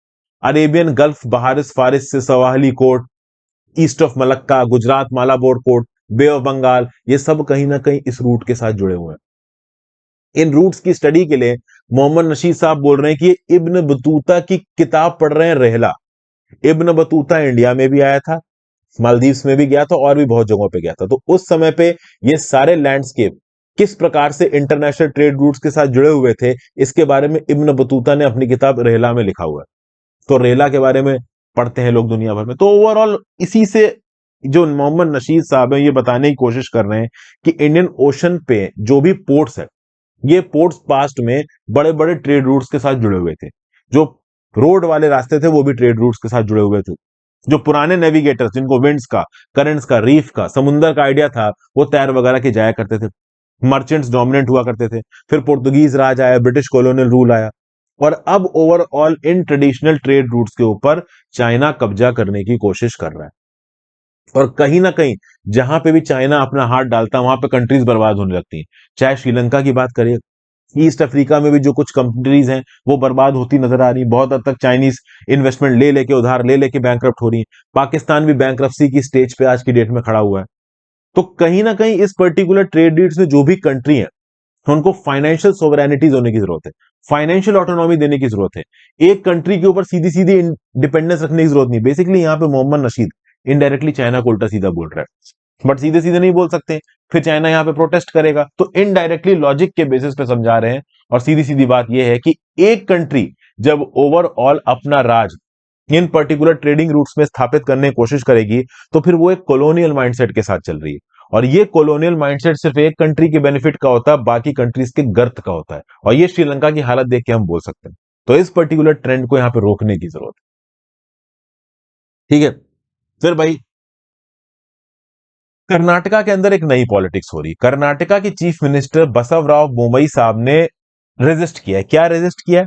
Speaker 1: अरेबियन गल्फ, बहारिस फारिस से Swahili coast, east of Malacca, Gujarat Malabar port, bay of Bengal, ये सब कहीं ना कहीं इस रूट के साथ जुड़े हुए हैं। इन रूट्स की स्टडी के लिए मोहम्मद नशीद साहब बोल रहे हैं कि इब्न बतूता की किताब पढ़ रहे हैं, रहला। इब्न बतूता इंडिया में भी आया था, मालदीव्स में भी गया था और भी बहुत जगहों पे गया था। तो उस समय पे ये सारे लैंडस्केप किस प्रकार से इंटरनेशनल ट्रेड रूट्स के साथ जुड़े हुए थे, इसके बारे में इब्न बतूता ने अपनी किताब रेला में लिखा हुआ है। तो रेला के बारे में पढ़ते हैं लोग दुनिया भर में। तो ओवरऑल इसी से जो मोहम्मद नशीद साहब हैं ये बताने की कोशिश कर रहे हैं कि इंडियन ओशन पे जो भी पोर्ट्स है, ये पोर्ट्स पास्ट में बड़े बड़े ट्रेड रूट्स के साथ जुड़े हुए थे। जो रोड वाले रास्ते थे वो भी ट्रेड रूट्स के साथ जुड़े हुए थे। जो पुराने नेविगेटर्स, जिनको विंड्स का, करंट्स का, रीफ का, समुंदर का आइडिया था, वो तैर वगैरह के जाया करते थे। मर्चेंट्स डोमिनेंट हुआ करते थे। फिर पुर्तगीज राज आया, ब्रिटिश कॉलोनियल रूल आया, और अब overall in traditional trade routes के ऊपर चाइना कब्जा करने की कोशिश कर रहा है। और कहीं ना कहीं जहां पे भी चाइना अपना हाथ डालता है वहां पे कंट्रीज बर्बाद होने लगती हैं। चाहे श्रीलंका की बात करें, ईस्ट अफ्रीका में भी जो कुछ कंट्रीज हैं वो बर्बाद होती नजर आ रही, बहुत हद तक चाइनीज इन्वेस्टमेंट ले लेके, उधार ले लेके बैंकरप्ट हो रही है। पाकिस्तान भी बैंकरप्सी की स्टेज पे आज की डेट में खड़ा हुआ है। तो कहीं ना कहीं इस पर्टिकुलर ट्रेड डील्स में जो भी कंट्री है, उनको फाइनेंशियल सोवरेनिटीज होने की जरूरत है, फाइनेंशियल ऑटोनॉमी देने की जरूरत है। एक कंट्री के ऊपर सीधी सीधी डिपेंडेंस रखने की जरूरत नहीं। बेसिकली यहाँ पे मोहम्मद नशीद इनडायरेक्टली चाइना को उल्टा सीधा बोल रहा है, बट सीधे सीधे नहीं बोल सकते, फिर चाइना यहाँ पे प्रोटेस्ट करेगा। तो इनडायरेक्टली लॉजिक के बेसिस पे समझा रहे हैं। और सीधी सीधी बात यह है कि एक कंट्री जब ओवरऑल अपना राज इन पर्टिकुलर ट्रेडिंग रूट्स में स्थापित करने की कोशिश करेगी, तो फिर वो एक कॉलोनियल माइंडसेट के साथ चल रही है। और ये कॉलोनियल माइंडसेट सिर्फ एक कंट्री के बेनिफिट का होता है, बाकी कंट्रीज के गर्त का होता है। और ये श्रीलंका की हालत देख के हम बोल सकते हैं। तो इस पर्टिकुलर ट्रेंड को यहां पे रोकने की जरूरत है। ठीक है। फिर भाई कर्नाटका के अंदर एक नई पॉलिटिक्स हो रही। कर्नाटका के चीफ मिनिस्टर बसवराव बोमई साहब ने रेजिस्ट किया है। क्या रेजिस्ट किया है?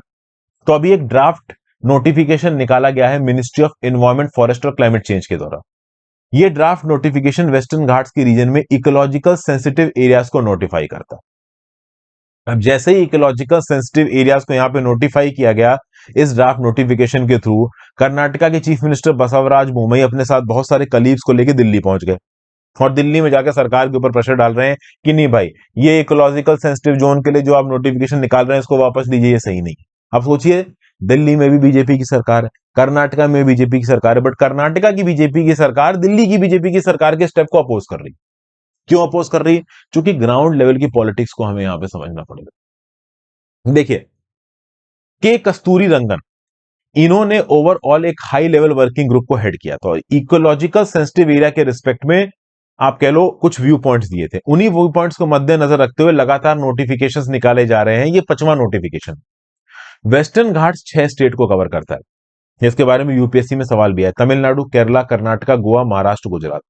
Speaker 1: तो अभी एक ड्राफ्ट नोटिफिकेशन निकाला गया है मिनिस्ट्री ऑफ एनवायरमेंट, फॉरेस्ट और क्लाइमेट चेंज के द्वारा। ये ड्राफ्ट नोटिफिकेशन वेस्टर्न घाट्स के रीजन में इकोलॉजिकल सेंसिटिव एरियाज को नोटिफाई करता है। अब जैसे ही इकोलॉजिकल सेंसिटिव एरियाज को यहां पे नोटिफाई किया गया इस ड्राफ्ट नोटिफिकेशन के थ्रू, कर्नाटका के चीफ मिनिस्टर बसवराज बोमई अपने साथ बहुत सारे कलीग्स को लेकर दिल्ली पहुंच गए और दिल्ली में जाकर सरकार के ऊपर प्रेशर डाल रहे हैं कि नहीं भाई, ये इकोलॉजिकल सेंसिटिव जोन के लिए जो आप नोटिफिकेशन निकाल रहे हैं इसको वापस लीजिए, ये सही नहीं। अब सोचिए, दिल्ली में भी बीजेपी की सरकार है, कर्नाटका में बीजेपी की सरकार है, बट कर्नाटका की बीजेपी की सरकार दिल्ली की बीजेपी की सरकार के स्टेप को अपोज कर रही। क्यों अपोज कर रही है? क्योंकि ग्राउंड लेवल की पॉलिटिक्स को हमें यहां पे समझना पड़ेगा। देखिए, के कस्तूरी रंगन, इन्होंने ओवरऑल एक हाई लेवल वर्किंग ग्रुप को हेड किया था, इकोलॉजिकल सेंसिटिव एरिया के रिस्पेक्ट में आप कह लो कुछ व्यू पॉइंट्स दिए थे। उन्हीं व्यू पॉइंट्स को मद्देनजर रखते हुए लगातार नोटिफिकेशंस निकाले जा रहे हैं। ये 5वां नोटिफिकेशन। वेस्टर्न घाट्स 6 स्टेट को कवर करता है। इसके बारे में यूपीएससी में सवाल भी है। तमिलनाडु, केरला, कर्नाटका, गोवा, महाराष्ट्र, गुजरात।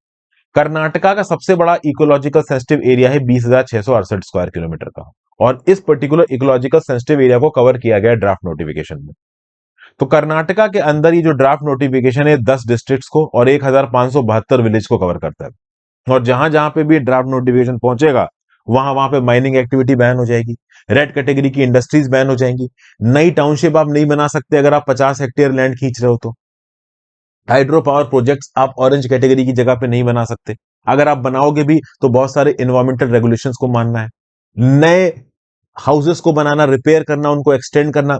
Speaker 1: कर्नाटका का सबसे बड़ा इकोलॉजिकल सेंसिटिव एरिया है 20,668 स्क्वायर किलोमीटर का, और इस पर्टिकुलर इकोलॉजिकल सेंसिटिव एरिया को कवर किया गया ड्राफ्ट नोटिफिकेशन में। तो कर्नाटका के अंदर ये जो ड्राफ्ट नोटिफिकेशन है 10 डिस्ट्रिक्ट्स को और 1572 विलेज को कवर करता है। और जहां जहां पे भी ड्राफ्ट नोटिफिकेशन पहुंचेगा वहां वहां पे माइनिंग एक्टिविटी बैन हो जाएगी, रेड कैटेगरी की इंडस्ट्रीज बैन हो जाएंगी, नई टाउनशिप आप नहीं बना सकते अगर आप 50 हेक्टेयर लैंड खींच रहे हो तो, हाइड्रो पावर प्रोजेक्ट्स आप ऑरेंज कैटेगरी की जगह पे नहीं बना सकते, अगर आप बनाओगे भी तो बहुत सारे इन्वायरमेंटल रेगुलेशंस को मानना है, नए हाउसेस को बनाना, रिपेयर करना, उनको एक्सटेंड करना,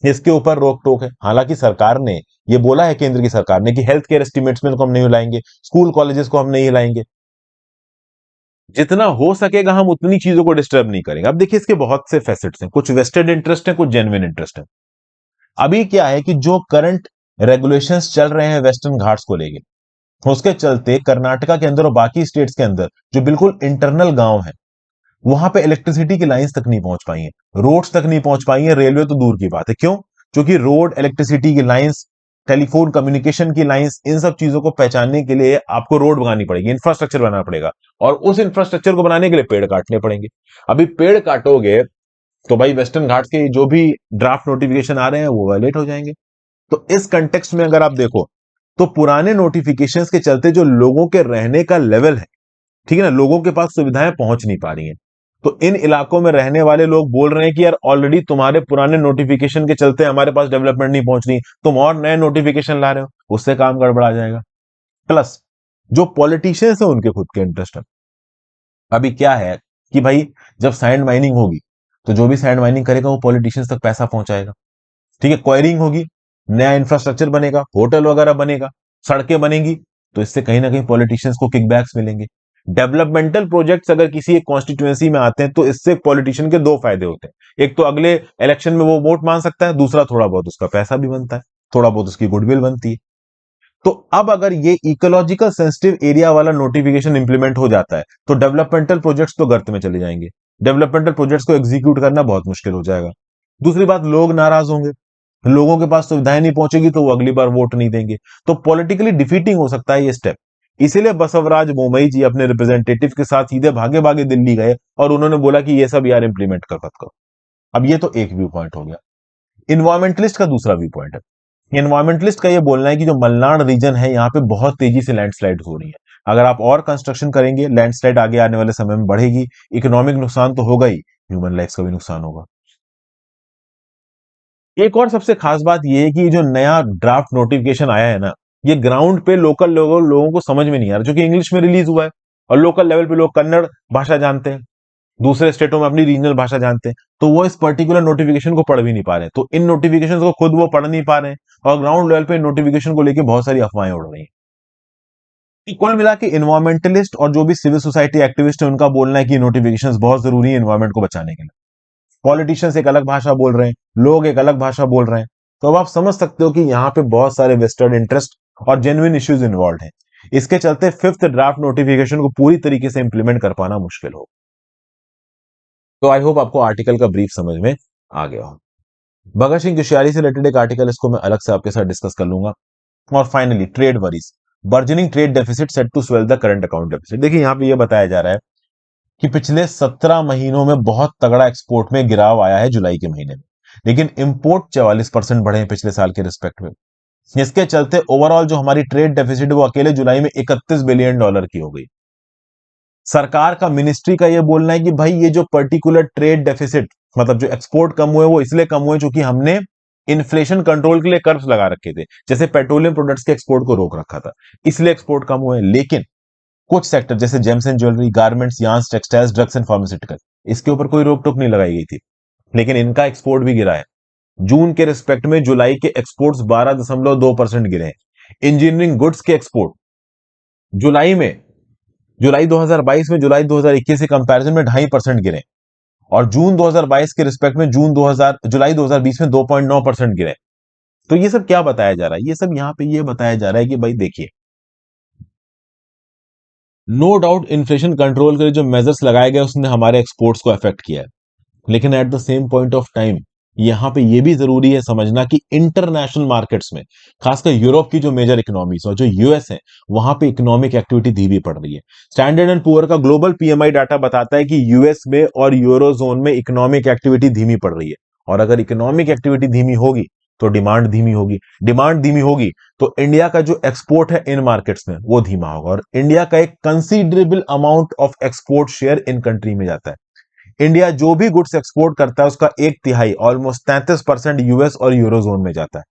Speaker 1: इसके ऊपर रोक टोक है। हालांकि सरकार ने ये बोला है, केंद्र की सरकार ने, कि हेल्थ केयर एस्टिमेट्स में तो हम नहीं हिलाएंगे, स्कूल कॉलेजेस को हम नहीं हिलाएंगे, जितना हो सकेगा हम उतनी चीजों को डिस्टर्ब नहीं करेंगे। अब देखिए, इसके बहुत से फैसेट्स हैं, कुछ वेस्टेड इंटरेस्ट है, कुछ जेन्युइन इंटरेस्ट है। अभी क्या है कि जो करंट रेगुलेशंस चल रहे हैं वेस्टर्न घाट्स को लेके, उसके चलते कर्नाटका के अंदर और बाकी स्टेट्स के अंदर जो बिल्कुल इंटरनल गांव है वहां पे इलेक्ट्रिसिटी की लाइंस तक नहीं पहुंच पाई है, रोड्स तक नहीं पहुंच पाई है, रेलवे तो दूर की बात है। क्यों? क्योंकि रोड, इलेक्ट्रिसिटी की लाइंस, टेलीफोन कम्युनिकेशन की लाइंस, इन सब चीजों को पहचानने के लिए आपको रोड बनानी पड़ेगी, इंफ्रास्ट्रक्चर बनाना पड़ेगा, और उस इंफ्रास्ट्रक्चर को बनाने के लिए पेड़ काटने पड़ेंगे। अभी पेड़ काटोगे तो भाई वेस्टर्न घाट्स के जो भी ड्राफ्ट नोटिफिकेशन आ रहे हैं वो वायलेट हो जाएंगे। तो इस कंटेक्स्ट में अगर आप देखो तो पुराने नोटिफिकेशंस के चलते जो लोगों के रहने का लेवल है, ठीक है ना, लोगों के पास सुविधाएं पहुंच नहीं पा रही हैं। तो इन इलाकों में रहने वाले लोग बोल रहे हैं कि यार ऑलरेडी तुम्हारे पुराने नोटिफिकेशन के चलते हमारे पास डेवलपमेंट नहीं पहुंच रही, तुम और नए नोटिफिकेशन ला रहे हो, उससे काम गड़बड़ा जाएगा। प्लस जो पॉलिटिशियंस है उनके खुद के इंटरेस्ट है। अभी क्या है कि भाई, जब सैंड माइनिंग होगी तो जो भी सैंड माइनिंग करेगा वो पॉलिटिशियंस तक पैसा पहुंचाएगा, ठीक है, क्वायरिंग होगी, नया इंफ्रास्ट्रक्चर बनेगा, होटल वगैरह बनेगा, सड़कें बनेंगी, तो इससे कहीं ना कहीं पॉलिटिशियंस को किकबैक्स मिलेंगे। डेवलपमेंटल प्रोजेक्ट्स अगर किसी एक कॉन्स्टिट्यूएंसी में आते हैं तो इससे पॉलिटिशियन के दो फायदे होते हैं। एक तो अगले इलेक्शन में वो वोट मांग सकता है, दूसरा थोड़ा बहुत उसका पैसा भी बनता है, थोड़ा बहुत उसकी गुडविल बनती है। तो अब अगर ये इकोलॉजिकल सेंसिटिव एरिया वाला नोटिफिकेशन इंप्लीमेंट हो जाता है तो डेवलपमेंटल प्रोजेक्ट्स तो गर्त में चले जाएंगे, डेवलपमेंटल प्रोजेक्ट्स को एग्जीक्यूट करना बहुत मुश्किल हो जाएगा। दूसरी बात, लोग नाराज होंगे, लोगों के पास सुविधाएं नहीं पहुंचेगी तो वो अगली बार वोट नहीं देंगे, तो पॉलिटिकली डिफीटिंग हो सकता है ये स्टेप। इसीलिए बसवराज बोमई जी अपने रिप्रेजेंटेटिव के साथ सीधे भागे भागे दिल्ली गए और उन्होंने बोला कि ये सब यार इंप्लीमेंट कर मत करो। अब ये तो एक व्यू पॉइंट हो गया। इन्वायरमेंटलिस्ट का दूसरा व्यू पॉइंट है। इन्वायरमेंटलिस्ट का ये बोलना है कि जो मलनाड रीजन है यहाँ पे बहुत तेजी से लैंडस्लाइड हो रही है, अगर आप और कंस्ट्रक्शन करेंगे लैंडस्लाइड आगे आने वाले समय में बढ़ेगी, इकोनॉमिक नुकसान तो होगा ही, ह्यूमन लाइफ का भी नुकसान होगा। एक और सबसे खास बात यह है कि ये जो नया ड्राफ्ट नोटिफिकेशन आया है ना, ये ग्राउंड पे लोकल लोगों को समझ में नहीं आ रहा, क्योंकि इंग्लिश में रिलीज हुआ है और लोकल लेवल पे लोग कन्नड़ भाषा जानते हैं, दूसरे स्टेटों में अपनी रीजनल भाषा जानते हैं, तो वो इस पर्टिकुलर नोटिफिकेशन को पढ़ भी नहीं पा रहे हैं, तो इन नोटिफिकेशन को खुद वो पढ़ नहीं पा रहे हैं और ग्राउंड लेवल पे नोटिफिकेशन को लेकर बहुत सारी अफवाहें उड़ रही हैं। कुल मिला के इन्वायरमेंटलिस्ट और जो भी सिविल सोसाइटी एक्टिविस्ट है उनका बोलना है कि नोटिफिकेशंस बहुत जरूरी है इन्वायरमेंट को बचाने के लिए। पॉलिटिशियंस एक अलग भाषा बोल रहे हैं, लोग एक अलग भाषा बोल रहे हैं, तो अब आप समझ सकते हो कि यहाँ पे बहुत सारे वेस्टेड इंटरेस्ट और जेन्युइन इश्यूज इन्वॉल्व हैं। इसके चलते 5th ड्राफ्ट नोटिफिकेशन को पूरी तरीके से इंप्लीमेंट कर पाना मुश्किल हो। तो आई होप आपको आर्टिकल का ब्रीफ समझ में आ गया हो। भगत सिंह कोश्यारी से रिलेटेड एक आर्टिकल, इसको मैं अलग से आपके साथ डिस्कस कर लूंगा। और finally trade worries, burgeoning trade deficit set to swell the current account deficit. देखिए यहाँ पे ये बताया जा रहा है कि पिछले 17 महीनों में बहुत तगड़ा एक्सपोर्ट में गिराव आया है जुलाई के महीने में, लेकिन इंपोर्ट 44% बढ़े हैं पिछले साल के रिस्पेक्ट में। इसके चलते ओवरऑल जो हमारी ट्रेड डेफिसिट वो अकेले जुलाई में $31 बिलियन की हो गई। सरकार का, मिनिस्ट्री का ये बोलना है कि भाई ये जो पर्टिकुलर ट्रेड डेफिसिट, मतलब जो एक्सपोर्ट कम हुए, वो इसलिए कम हुए क्योंकि हमने इन्फ्लेशन कंट्रोल के लिए कर्व्स लगा रखे थे, जैसे पेट्रोलियम प्रोडक्ट्स के एक्सपोर्ट को रोक रखा था, इसलिए एक्सपोर्ट कम हुए। लेकिन कुछ सेक्टर जैसे James and jewellery, garments, yarns, textiles, drugs and pharmaceutical, इसके ऊपर कोई रोक टोक नहीं लगाई गई थी, लेकिन इनका एक्सपोर्ट भी गिरा है। जून के रिस्पेक्ट में जुलाई के एक्सपोर्ट्स 12.2% गिरे हैं। इंजीनियरिंग गुड्स के एक्सपोर्ट जुलाई में, जुलाई 2022 में जुलाई 2021 के कंपैरिजन में 2.5% गिरे, और जून 2022 के रिस्पेक्ट में जुलाई 2020 में 2.9% गिरे। तो ये सब क्या बताया जा रहा है? ये सब यहां पे ये बताया जा रहा है कि भाई देखिए, नो डाउट इन्फ्लेशन कंट्रोल के लिए जो मेजर्स लगाए गए उसने हमारे एक्सपोर्ट्स को अफेक्ट किया है, लेकिन at the same point of time यहां पे ये भी जरूरी है समझना कि इंटरनेशनल मार्केट्स में, खासकर यूरोप की जो मेजर इकोनॉमीज और जो यूएस है, वहां पे इकोनॉमिक एक्टिविटी धीमी पड़ रही है। स्टैंडर्ड एंड पुअर का ग्लोबल पीएमआई डाटा बताता है कि यूएस में और यूरोजोन में इकोनॉमिक एक्टिविटी धीमी पड़ रही है, और अगर इकोनॉमिक एक्टिविटी धीमी होगी तो डिमांड धीमी होगी, डिमांड धीमी होगी तो इंडिया का जो एक्सपोर्ट है इन मार्केट्स में वो धीमा होगा, और इंडिया का एक considerable amount of export share in country में जाता है। इंडिया जो भी गुड्स एक्सपोर्ट करता है उसका 1/3, ऑलमोस्ट 33% यूएस और यूरोजोन में जाता है।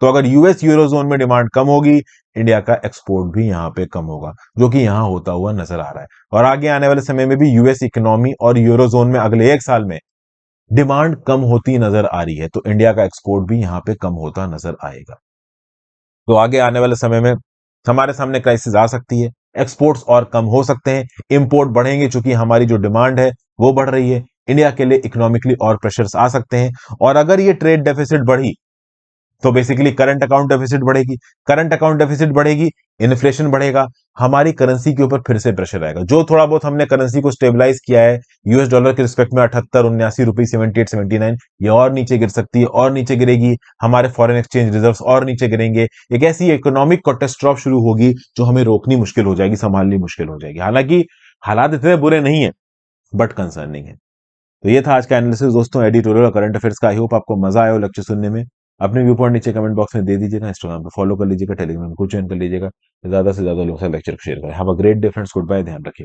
Speaker 1: तो अगर यूएस यूरोजोन में डिमांड कम होगी, इंडिया का एक्सपोर्ट भी यहां पे कम होगा, जो कि यहां होता हुआ नजर आ रहा है। और आगे आने वाले समय में भी यूएस इकोनॉमी और यूरोजोन में अगले 1 साल में डिमांड कम होती नजर आ रही है, तो इंडिया का एक्सपोर्ट भी यहां पे कम होता नजर आएगा। तो आगे आने वाले समय में हमारे सामने क्राइसिस आ सकती है, एक्सपोर्ट्स और कम हो सकते हैं, इंपोर्ट बढ़ेंगे चूंकि हमारी जो डिमांड है वो बढ़ रही है, इंडिया के लिए इकोनॉमिकली और प्रेशर्स आ सकते हैं। और अगर ये ट्रेड डेफिसिट बढ़ी तो बेसिकली करंट अकाउंट डेफिसिट बढ़ेगी, करंट अकाउंट डेफिसिट बढ़ेगी, इन्फ्लेशन बढ़ेगा, हमारी करेंसी के ऊपर फिर से प्रेशर आएगा। जो थोड़ा बहुत हमने करेंसी को स्टेबलाइज किया है यूएस डॉलर के रिस्पेक्ट में 78 79 रुपीज 78 79, ये और नीचे गिर सकती है, और नीचे गिरेगी, हमारे फॉरेन एक्सचेंज रिजर्व्स और नीचे गिरेंगे। एक ऐसी इकोनॉमिक कैटास्ट्रॉफ शुरू होगी जो हमें रोकनी मुश्किल हो जाएगी, संभालनी मुश्किल हो जाएगी। हालांकि हालात इतने बुरे नहीं है, बट कंसर्निंग है। तो ये था आज का एनालिसिस दोस्तों, एडिटोरियल और करंट अफेयर्स का। आई होप आपको मजा आया हो लेक्चर सुनने में। अपने व्यू पॉइंट नीचे कमेंट बॉक्स में दे दीजिएगा, इंस्टाग्राम पे फॉलो कर लीजिएगा, टेलीग्राम को ज्वाइन कर लीजिएगा, ज्यादा से ज्यादा लोगों से लेक्चर शेयर करें। Have a great day friends, goodbye, ध्यान रखिए।